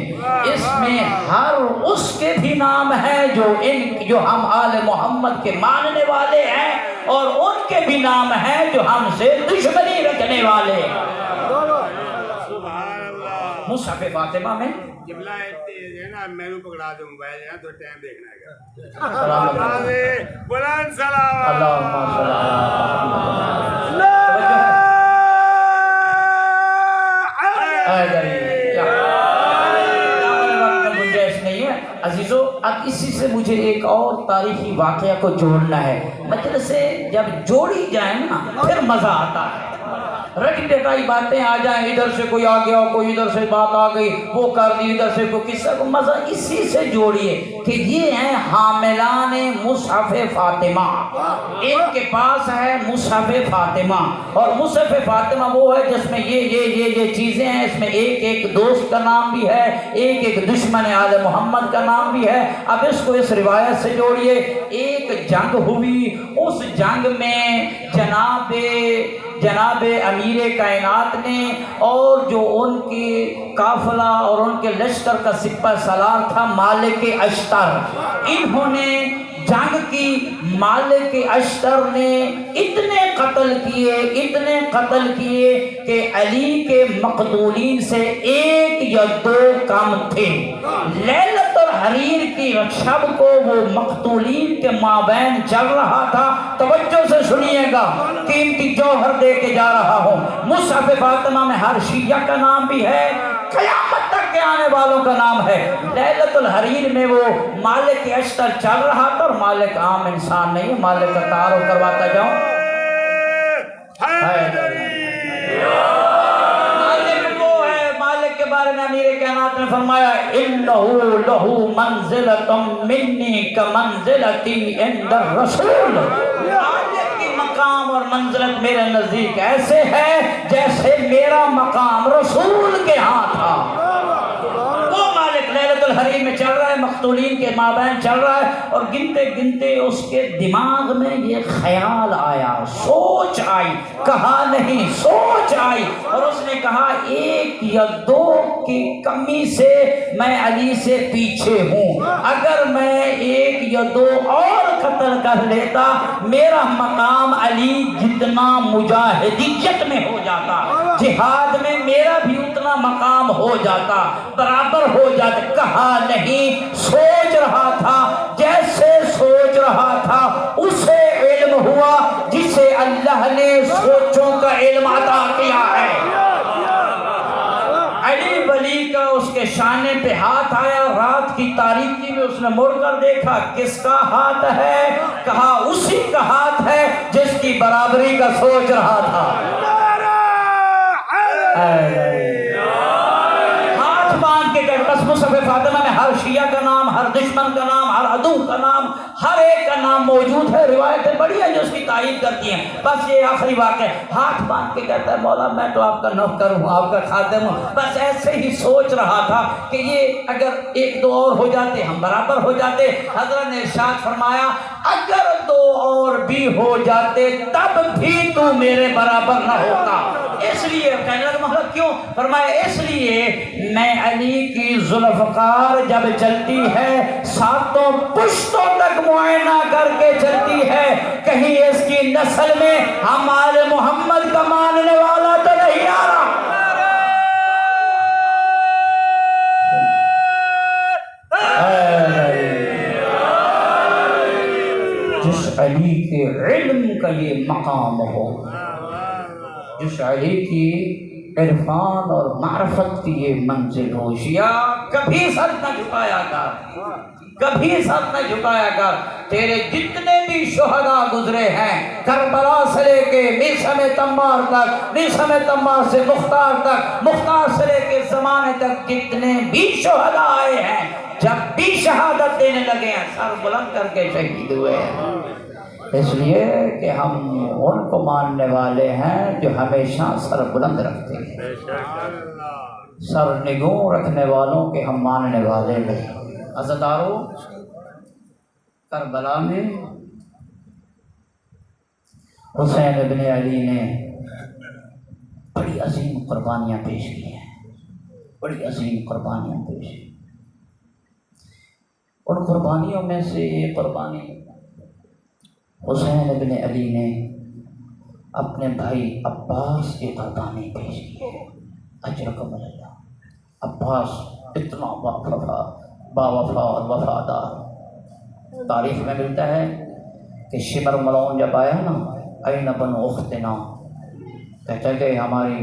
اس میں ہر اس کے بھی نام ہیں جو ہم آل محمد کے ماننے والے ہیں، اور ان کے بھی نام ہیں جو ہم سے دشمنی رکھنے والے ہیں۔ مصحف فاطمہ میں میرے پکڑا دوں موبائل ہے تو ٹائم دیکھنا ہے۔ بلند سلام اللہم صلی گنجائش نہیں ہے عزیزو۔ اب اسی سے مجھے ایک اور تاریخی واقعہ کو جوڑنا ہے۔ مجلس سے جب جوڑی جائیں نا پھر مزہ آتا ہے، رٹی ڈٹائی باتیں آ جائیں، ادھر سے کوئی آ گیا، کوئی ادھر سے بات آ گئی، وہ کر دی، ادھر سے کوئی قصہ کو، مزہ اسی سے جوڑیے کہ یہ ہیں حاملان مصحف فاطمہ، ان کے پاس ہے مصحف فاطمہ، اور مصحف فاطمہ وہ ہے جس میں یہ چیزیں ہیں، اس میں ایک دوست کا نام بھی ہے، ایک دشمن آل محمد کا نام بھی ہے۔ اب اس کو اس روایت سے جوڑیے، ایک جنگ ہوئی، اس جنگ میں جناب امیر کائنات نے اور جو ان کی قافلہ اور ان کے لشکر کا سپہ سالار تھا مالک اشتر، انہوں نے جنگ کی۔ مالک اشتر نے اتنے قتل کیے کہ علی کے مقتولین سے ایک یا دو کم تھے۔ لیلۃ الحریر کی شب کو وہ مقتولین کے مابین چل رہا تھا۔ توجہ سے سنیے گا، قیمتی جوہر دے کے جا رہا ہوں۔ مصحف فاطمہ میں ہر شیعہ کا نام بھی ہے، قیامت تک کے آنے والوں کا نام ہے۔ لیلۃ الحریر میں وہ مالک اشتر چل رہا تھا، اور مالک عام انسان نہیں ہے، مالک کا تعارف کرواتا جاؤں۔ مالک وہ ہے، مالک کے بارے میں امیر کائنات نے فرمایا انہو لہو منزلۃ منی کمنزلتی عند الرسول، مالک کی مقام اور منزلت میرے نزدیک ایسے ہے جیسے میرا مقام رسول کے ہاں تھا۔ وہ مالک لیلۃ الحریر میں چل رہا ہے، مقتولین کے مابین چل رہا ہے، اور گنتے گنتے اس کے دماغ میں یہ خیال آیا، سوچ آئی، کہا نہیں سوچ آئی، اور اس نے کہا ایک یا دو کی کمی سے میں علی سے پیچھے ہوں، اگر میں ایک یا دو اور قتل کر لیتا میرا مقام علی جتنا مجاہدیت میں ہو جاتا، جہاد میں میرا بھی اتنا مقام ہو جاتا، برابر ہو جاتا۔ کہا نہیں سوچ رہا تھا، جیسے سوچ رہا تھا اسے علم ہوا جسے اللہ نے سوچوں کا علم عطا کیا ہے۔ علی ولی کا اس کے شانے پہ ہاتھ آیا، رات کی تاریکی میں اس نے مڑ کر دیکھا، کس کا ہاتھ ہے؟ کہا اسی کا ہاتھ ہے جس کی برابری کا سوچ رہا تھا۔ ہاتھ باندھ کے گئے۔ بس مصحف فاطمہ میں ہر شیعہ کا نام، ہر دشمن کا نام، ہر عدو کا نام، ہر ایک کا نام موجود ہے، روایتیں بڑی ہیں جو اس کی تائید کرتی ہیں۔ بس یہ آخری واقعہ، ہاتھ باندھ کے کہتا ہے مولا میں تو آپ کا نوکر ہوں، آپ کا خادم ہوں، بس ایسے ہی سوچ رہا تھا کہ یہ اگر ایک دو اور ہو جاتے ہم برابر ہو جاتے۔ حضرت نے ارشاد فرمایا اگر دو اور بھی ہو جاتے تب بھی تو میرے برابر نہ ہوتا۔ اس لیے کہنے لگا مولا کیوں؟ فرمایا اس لیے میں علی کی ذوالفقار جب چلتی ہے ساتوں پشتوں تک معائنہ کر کے چلتی ہے، کہیں اس کی نسل میں ہم آل محمد کا ماننے والا تو نہیں آ رہا۔ جس علی کے علم کا یہ مقام ہو، جس علی کی عرفان اور معرفت کی یہ منزل ہو، شیعہ کبھی سر نہ جھکایا کر، کبھی سر نہ جھکایا کر۔ تیرے جتنے بھی شہداء گزرے ہیں کربلا سے لے کے میثم تمار تک، میثم تمار سے مختار تک، مختار سے لے کے زمانے تک جتنے بھی شہداء آئے ہیں جب بھی شہادت دینے لگے ہیں سر بلند کر کے شہید ہوئے ہیں، اس لیے کہ ہم ان کو ماننے والے ہیں جو ہمیشہ سر بلند رکھتے ہیں، سر نگوں رکھنے والوں کے ہم ماننے والے نہیں۔ عزیزدارو کربلا میں حسین ابن علی نے بڑی عظیم قربانیاں پیش کی ہیں، بڑی عظیم قربانیاں پیش کی۔ ان قربانیوں میں سے یہ قربانی حسین ابن علی نے اپنے بھائی عباس کی قربانی پیش کی ہے۔ اجرکم اللہ، عباس اتنا با وفا اور وفادار۔ تاریخ میں ملتا ہے کہ شمر ملعون جب آیا نا، این بن اختنا، کہتا ہے کہ ہماری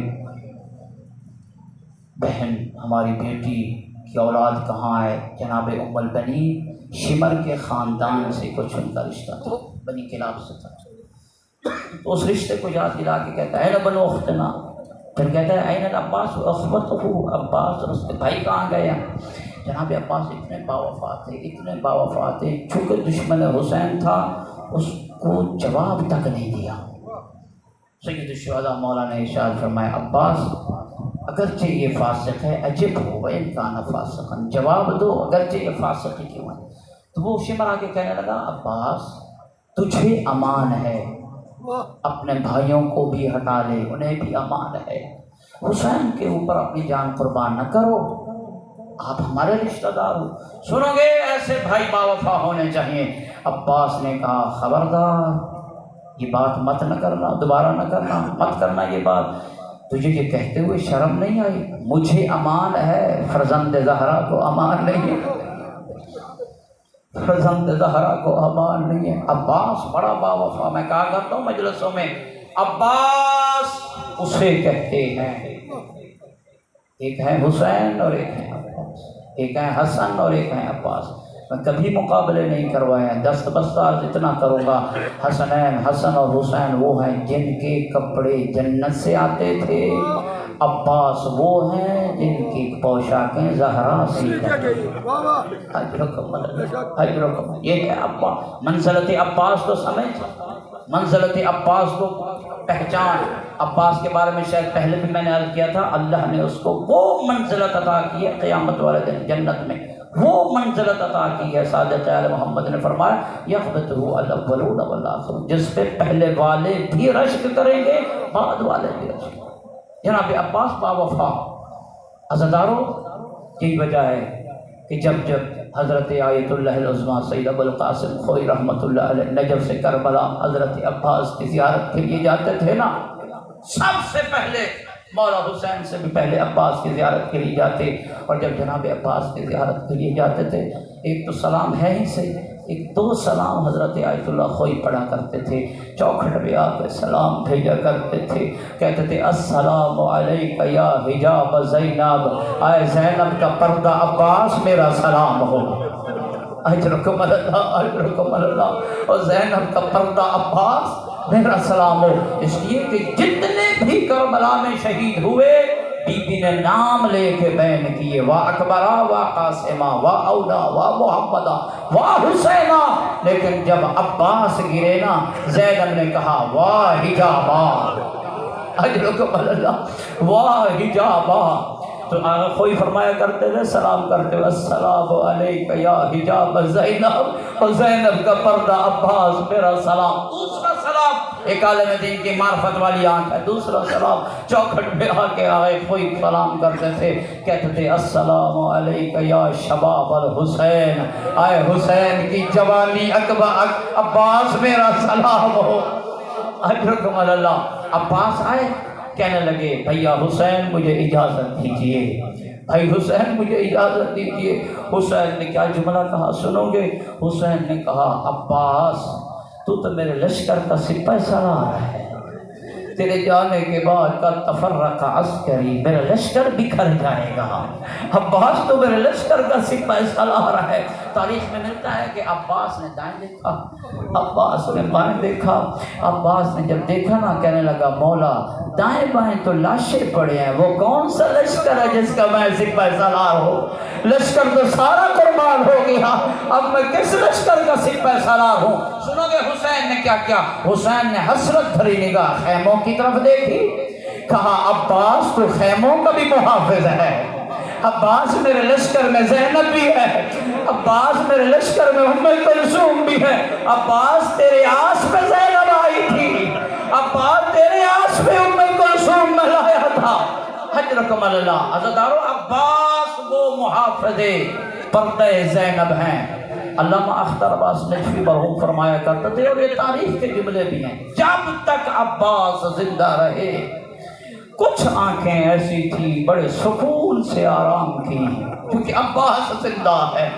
بہن، ہماری بیٹی کی اولاد کہاں ہے؟ جناب ام البنین شمر کے خاندان سے کچھ ان کا رشتہ تھا، بنی کلاب سے تھا۔ تو اس رشتے کو یاد دلا کے کہتا ہے این بن اختنا، پھر کہتا ہے این العباس اخوتہ، عباس اور اس کے بھائی کہاں گئے ہیں؟ جناب عباس اتنے باوفا تھے، اتنے باوفا تھے، چونکہ دشمن حسین تھا اس کو جواب تک نہیں دیا۔ سید الشہداء مولانا ارشاد فرمایا عباس اگرچہ یہ فاسق ہے، عجب ہو وَإِن كَانَ فَاسِقًا، جواب دو اگرچہ یہ فاسق ہی کیوں ہے۔ تو وہ شمر آ کے کہنے لگا عباس تجھے امان ہے، اپنے بھائیوں کو بھی ہٹا لے، انہیں بھی امان ہے، حسین کے اوپر اپنی جان قربان نہ کرو، آپ ہمارے رشتہ دار ہو، سنو گے ایسے بھائی باوفا ہونے چاہیے۔ عباس نے کہا خبردار یہ بات مت نہ کرنا، دوبارہ نہ کرنا، مت کرنا یہ بات، تجھے یہ کہتے ہوئے شرم نہیں آئی؟ مجھے امان ہے، فرزند زہرا کو امان نہیں ہے، فرزند زہرا کو امان نہیں ہے۔ عباس بڑا باوفا، میں کہا کرتا ہوں مجلسوں میں، عباس اسے کہتے ہیں، ایک ہے حسین اور ایک ہے عباس، ایک ہے حسن اور ایک ہے عباس۔ میں کبھی مقابلے نہیں کروائے ہیں، دست بستار اتنا کروں گا، حسنین، حسن اور حسین وہ ہیں جن کے کپڑے جنت سے آتے تھے، عباس وہ ہیں جن کی پوشاکیں زہرا سے حجرکم حجرکم۔ یہ ہے عباس، منزلت عباس تو سمجھ، منزلت عباس کو پہچان۔ عباس کے بارے میں شاید پہلے بھی میں نے عرض کیا تھا، اللہ نے اس کو وہ منزلت عطا کی ہے قیامت والے دن جنت میں، وہ منزلت عطا کی ہے۔ صادق آل محمد نے فرمایا یغبطہ الاولون والآخرون، جس پہ پہلے والے بھی رشک کریں گے بعد والے بھی رشک۔ جناب عباس باوفا عزادارو، یہی وجہ ہے کہ جب حضرت آیت اللہ العظمیٰ سید ابو القاسم خوئی رحمۃ اللہ علیہ نجف سے کربلا حضرت عباس کی زیارت کے لیے جاتے تھے نا، سب سے پہلے مولا حسین سے بھی پہلے عباس کی زیارت کے لیے جاتے، اور جب جناب عباس کی زیارت کے لیے جاتے تھے ایک تو سلام ہے ہی صحیح، ایک دو سلام حضرت آیت اللہ خوئی پڑھا کرتے تھے، چوکھٹ پہ آ کے سلام بھیجا کرتے تھے، کہتے تھے السلام علیک یا حجاب زینب، آئے زینب کا پردہ عباس میرا سلام ہو، اجرکم اللہ اجرکم اللہ، اور زینب کا پردہ عباس میرا سلام ہو۔ اس لیے کہ جتنے بھی کربلا میں شہید ہوئے بی بی نے نام لے کے بیان کیے، وا اکبرا وا قاسمہ وا اولا وا محمدہ وا حسینہ، لیکن جب عباس گرے نا زینب نے کہا وا حجابا، اجرکم اللہ، وا حجابا۔ تو کوئی فرمایا کرتے تھے سلام کرتے ہوئے السلام علیک یا حجاب زینب، اور زینب کا پردہ عباس میرا سلام۔ دوسرا سلام ایک عالم دین کی معرفت والی آنکھ ہے، دوسرا سلام چوکھٹ میں آ کے آئے کوئی سلام کرتے تھے، کہتے تھے السلام علیک یا شباب الحسین، آئے حسین کی جوانی عباس میرا سلام ہو، اجرکم اللہ۔ عباس آئے کہنے لگے بھیا حسین مجھے اجازت دیجئے، بھائی حسین مجھے اجازت دیجئے۔ حسین نے کیا جملہ کہا سنو گے؟ حسین نے کہا عباس تو میرے لشکر کا سپہ سالار ہے، تیرے جانے کے بعد کا تفرق عسکری، میرا لشکر بکھر جائے گا، عباس تو میرے لشکر کا سپہ سالار ہے۔ تاریخ میں ملتا ہے کہ عباس نے دائیں دیکھا، عباس نے بائیں دیکھا، عباس نے جب دیکھا نا کہنے لگا مولا دائیں بائیں تو لاشیں پڑے ہیں، وہ کون سا لشکر ہے جس کا میں سپہ سالار ہوں؟ لشکر تو سارا قربان ہو گیا، اب میں کس لشکر کا سپہ سالار ہوں؟ سنو گے حسین نے کیا کیا؟ حسین نے حسرت بھری نگاہ خیموں کی طرف دیکھی، کہا عباس تو خیموں کا بھی محافظ ہے، عباس میرے لشکر میں زینب بھی ہے، عباس میرے لشکر میں ام کلثوم بھی ہے، عباس تیرے آس پہ زینب آئی تھی، عباس تیرے آس پہ ام کلثوم میں لایا تھا۔ حجرکم اللہ عزدارو، عباس وہ محافظ پردہ زینب ہیں۔ علامہ اختر عباس نجفی مرحوم فرمایا کرتے تھے، اور یہ تاریخ کے جملے بھی ہیں، جب تک عباس زندہ رہے کچھ آنکھیں ایسی تھی بڑے سکون سے آرام کی، کیونکہ عباس زندہ ہے۔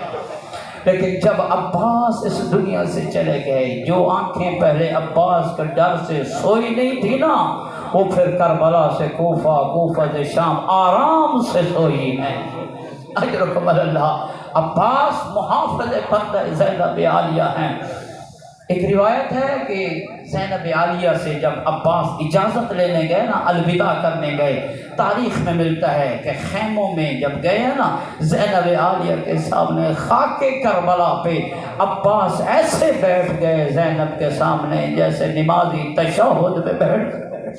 لیکن جب عباس اس دنیا سے چلے گئے، جو آنکھیں پہلے عباس کے ڈر سے سوئی نہیں تھی نا، وہ پھر کربلا سے کوفہ، کوفہ سے شام آرام سے سوئی ہیں۔ اجرکم اللہ۔ عباس محافظ پردہ زینب عالیہ ہیں۔ ایک روایت ہے کہ زینب عالیہ سے جب عباس اجازت لینے گئے نا، الوداع کرنے گئے، تاریخ میں ملتا ہے کہ خیموں میں جب گئے نا، زینب عالیہ کے سامنے خاک کربلا پہ عباس ایسے بیٹھ گئے زینب کے سامنے جیسے نمازی تشہد میں بیٹھ گئے۔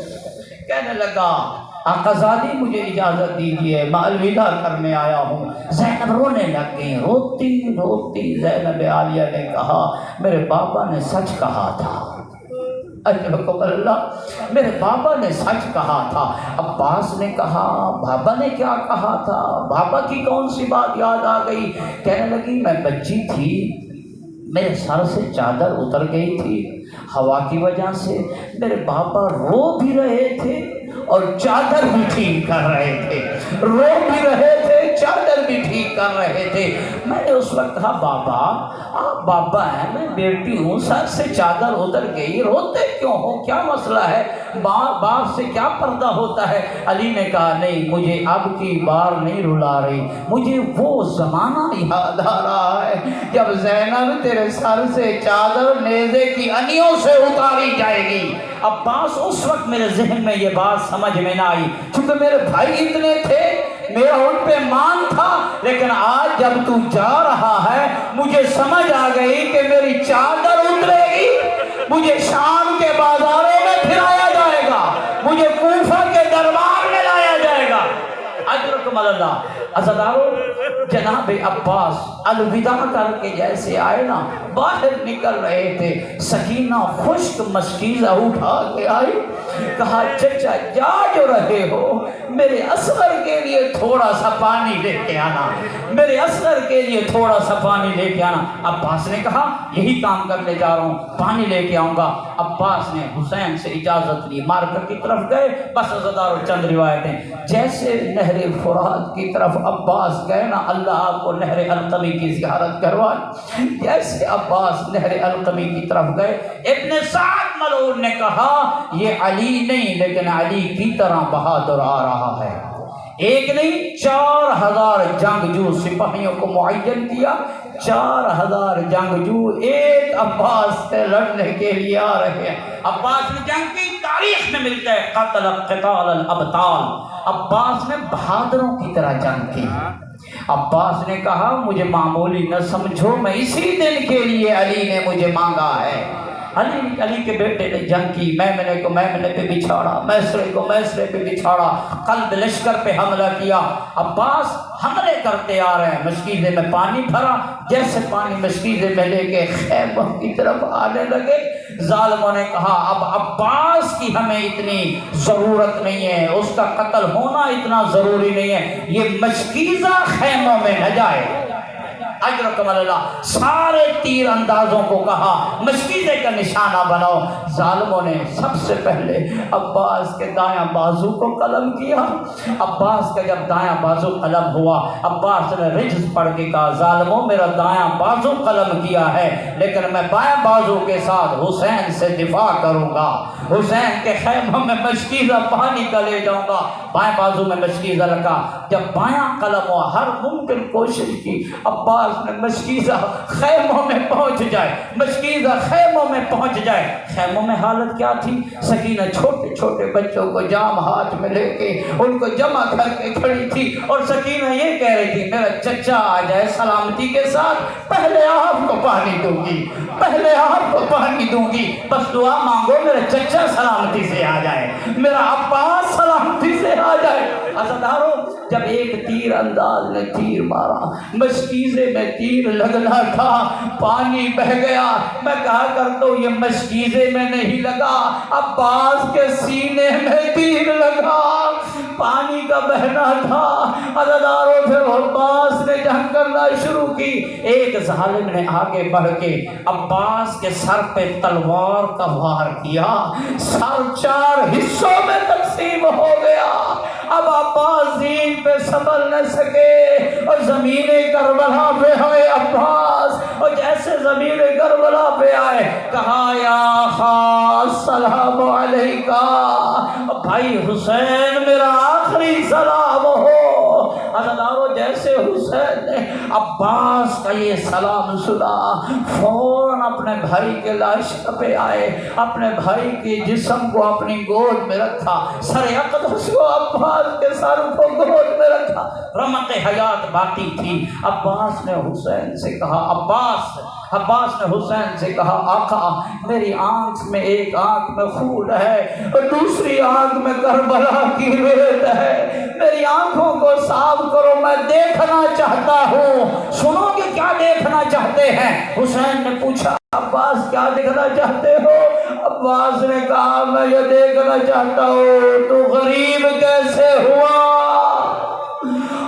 کہنے لگا آقا زادی مجھے اجازت دیجیے، میں الوداع کرنے آیا ہوں۔ زینب رونے لگ گئی، روتی روتی زینب عالیہ نے کہا میرے بابا نے سچ کہا تھا، اجرکم اللہ، میرے بابا نے سچ کہا تھا۔ عباس نے کہا بابا نے کیا کہا تھا؟ بابا کی کون سی بات یاد آ گئی؟ کہنے لگی میں بچی تھی، میرے سر سے چادر اتر گئی تھی ہوا کی وجہ سے، میرے بابا رو بھی رہے تھے اور چادر بھی ٹھیک کر رہے تھے، رو بھی رہے تھے چادر بھی ٹھیک کر رہے تھے۔ میں نے اس وقت کہا بابا آپ بابا ہیں، میں بیٹی ہوں، سر سے چادر اتر گئی، روتے کیوں ہو، کیا مسئلہ ہے، باپ سے کیا پردہ ہوتا ہے؟ علی نے کہا نہیں، مجھے اب کی بار نہیں رلا رہی، مجھے وہ زمانہ یاد آ رہا ہے جب زینب تیرے سر سے چادر نیزے کی انیوں سے اتاری جائے گی۔ عباس اس وقت میرے ذہن میں یہ بات سمجھ میں نہ آئی، چونکہ میرے بھائی اتنے تھے، میرا ان پہ مان تھا، لیکن آج جب تو جا رہا ہے مجھے سمجھ آ گئی کہ میری چادر اترے گی، مجھے شام کے بازاروں میں پھرایا جائے گا، مجھے کوفہ کے دربار میں لایا جائے گا۔ اجرکم اللہ۔ عزیزارو، جناب عباس الوداع کر کے جیسے آئے نا، باہر نکل رہے تھے، سکینہ خشک مشکیزہ اٹھا کے آئی، کہا چچا جا جو رہے ہو میرے اصغر کے لیے تھوڑا سا پانی لے کے آنا، میرے اصغر کے لیے تھوڑا سا پانی لے کے آنا۔ عباس نے کہا یہی کام کرنے جا رہا ہوں، پانی لے کے آؤں گا۔ عباس نے حسین سے اجازت لی، مارکر کی طرف گئے۔ بس عزیزارو چند روایتیں، جیسے نہر فرات کی طرف عباس گئے نا، اللہ آپ کو نہر القمی کی زیارت کروائے، جیسے عباس نہر القمی کی طرف گئے، ابن سعد ملعون نے کہا یہ علی نہیں لیکن علی کی طرح بہادر آ رہا ہے۔ ایک نہیں 4000 جنگجو سپاہیوں کو معین کیا، 4000 جنگجو ایک عباس سے لڑنے کے لیے آ رہے ہیں۔ عباس نے جنگ کی، تاریخ میں ملتا ہے قتل قتال الابطال، عباس نے بہادروں کی طرح جنگ کی۔ عباس نے کہا مجھے معمولی نہ سمجھو، میں اسی دن کے لیے علی نے مجھے مانگا ہے۔ علی کے بیٹے نے جنگ کی، میمنے کو میمنے پہ بچھاڑا، میسرے کو میسرے پہ بچھاڑا، قلب لشکر پہ حملہ کیا۔ عباس حملے کرتے آ رہے ہیں، مشکیزے میں پانی بھرا، جیسے پانی مشکیزے میں لے کے خیموں کی طرف آنے لگے، ظالموں نے کہا اب عباس کی ہمیں اتنی ضرورت نہیں ہے، اس کا قتل ہونا اتنا ضروری نہیں ہے، یہ مشکیزہ خیموں میں نہ جائے۔ اجرکم اللہ۔ سارے تیر اندازوں کو کہا مشکیزے کا نشانہ بناؤ۔ ظالموں نے سب سے پہلے عباس کے دایاں بازو کو قلم کیا۔ عباس کا جب دایاں بازو قلم ہوا، عباس نے رجز پڑھ کے کہا ظالموں میرا دایاں بازو قلم کیا ہے، لیکن میں بائیں بازو کے ساتھ حسین سے دفاع کروں گا، حسین کے خیموں میں مشکیزہ پانی کا لے جاؤں گا۔ بائیں بازو میں مشکیزہ لگا، جب بایاں قلم ہوا ہر ممکن کوشش کی عباس نے مشکیزہ خیموں میں پہنچ جائے، مشکیزہ خیموں میں پہنچ جائے۔ خیموں میں حالت کیا تھی؟ سکینہ چھوٹے چھوٹے بچوں کو جام ہاتھ میں لے کے ان کو جمع کر کے کھڑی تھی، اور سکینہ یہ کہہ رہی تھی میرا چچا آ جائے سلامتی کے ساتھ، پہلے آپ کو پانی دوں گی، پہلے آپ کو پانی دوں گی، بس دعا مانگو میرا چچا سلامتی سے آ جائے، میرا عباس سلامتی سے آ جائے۔ عزاداروں جب ایک تیر انداز نے تیر مارا، مشکیزے میں تیر لگنا تھا، پانی بہ گیا، میں کہا کرتا ہوں یہ مشکیزے میں نہیں لگا، عباس کے سینے میں تیر لگا، پانی کا بہنا تھا۔ عزاداروں پھر عباس نے جنگ کرنا شروع کی، ایک ظالم نے آگے بڑھ کے عباس کے سر پہ تلوار کا وار کیا، سر 4 حصوں میں تقسیم ہو گیا۔ اب عباس زین پہ سنبھل نہ سکے اور زمین کربلا پہ آئے عباس، اور جیسے زمین کربلا پہ آئے کہا یا خاص السلام علیکہ، بھائی حسین میرا آخری سلام ہو۔ عزادارو جیسے حسین نے عباس کا یہ سلام سنا، فوراً اپنے بھائی کے لاش پہ آئے، اپنے بھائی کے جسم کو اپنی گود میں رکھا، سر اقدس کو عباس کے سر کو گود میں رکھا، رمق حیات باقی تھی۔ عباس نے حسین سے کہا، عباس نے حسین سے کہا آقا میری آنکھ میں ایک آنکھ میں خون ہے اور دوسری آنکھ میں کربلا کی ریت ہے، میری آنکھوں کو صاف کرو، میں دیکھنا چاہتا ہوں۔ سنو کہ کیا دیکھنا چاہتے ہیں؟ حسین نے پوچھا عباس کیا دیکھنا چاہتے ہو؟ عباس نے کہا میں یہ دیکھنا چاہتا ہوں تو غریب کیسے ہوا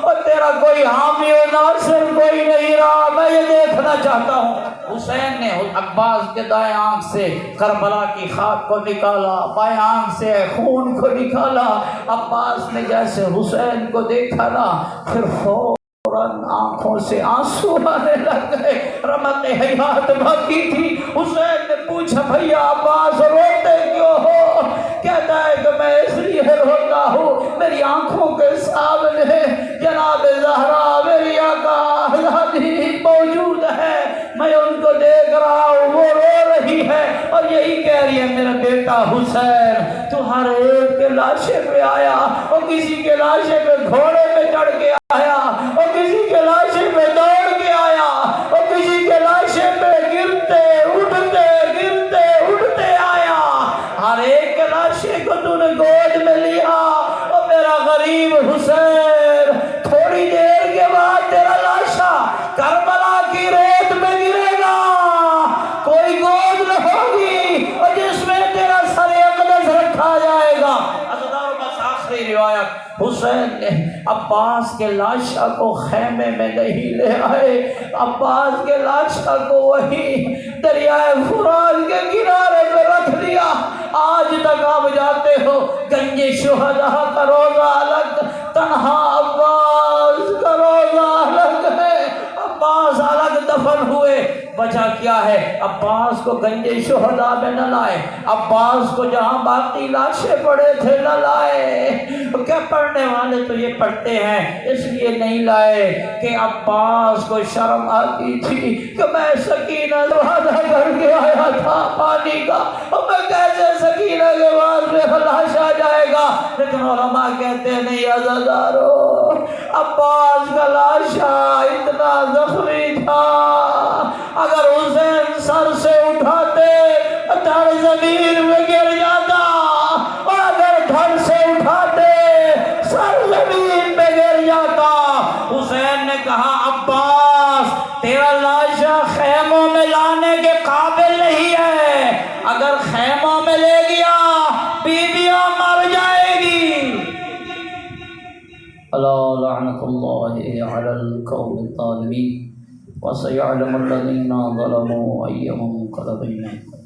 اور تیرا کوئی حامی و ناصر کوئی نہیں رہا، میں یہ دیکھنا چاہتا ہوں۔ حسین نے عباس کے دائیں آنکھ سے کربلا کی خاک کو نکالا، بائیں آنکھ سے خون کو نکالا۔ عباس نے جیسے حسین کو دیکھا نا، پھر فوراً آنکھوں سے آنسو آنے لگ گئے، رمق حیات باقی تھی۔ حسین نے پوچھا بھیا عباس روتے کیوں ہو؟ کہتا ہے کہ میں اس لیے روتا ہوں میری آنکھوں کے سامنے جناب زہرا میری آقا آزادی موجود ہے، میں ان کو دیکھ رہا ہوں، وہ رو رہی ہے اور یہی کہہ رہی ہے میرا بیٹا حسین تو ہر ایک کے لاشے پہ آیا، اور کسی کے لاشے پہ گھوڑے پہ چڑھ کے آیا، اور کسی کے لاشے پہ دوڑ کے آیا، اور کسی کے لاشے پہ گرتے اٹھتے آیا، ہر ایک کے لاشے کو تو نے گود میں لیا۔ اور میرا غریب حسین تھوڑی دیر کے بعد تیرا لاشا کربلا کی ریت میں گرے گا، کوئی گود نہ ہوگی اور جس میں تیرا سر اقدس رکھا جائے گا۔ بس آخری روایت، حسین نے عباس کے لاشا کو خیمے میں نہیں لے آئے، عباس کے لاشا کو وہی دریائے فرات کے کنارے پہ رکھ دیا۔ آج تک آپ جاتے ہو گنج شہداء کا روزہ الگ، تنہا عباس کا روزہ الگ ہے، عباس الگ دفن ہوئے۔ وجہ کیا ہے؟ عباس کو گنج شہداء میں نہ لائے، عباس کو جہاں باقی لاشیں پڑے تھے نہ لائے۔ کیا پڑھنے والے تو یہ پڑھتے ہیں اس لیے نہیں لائے کہ عباس کو شرم آتی تھی کہ میں سکینہ وعدہ کر کے آیا تھا پانی کا، اور میں کیسے سکینہ کے بعد میں خلاش آ جائے گا۔ لیکن علماء کہتے ہیں نہیں عزادارو، عباس کا لاشا اتنا زخمی تھا، اگر حسین سر سے اٹھاتے دھڑ زمین میں گر جاتا، اور اگر دھڑ سے اٹھاتے سر زمین میں گر جاتا۔ حسین نے کہا عباس تیرا لاشا خیموں میں لانے کے قابل نہیں ہے، اگر خیموں میں لے گیا بیویاں مر جائے گی۔ الا لعنت اللہ علی القوم الظالمین وسيعلم الذين ظلموا أي منقلب ينقلبون۔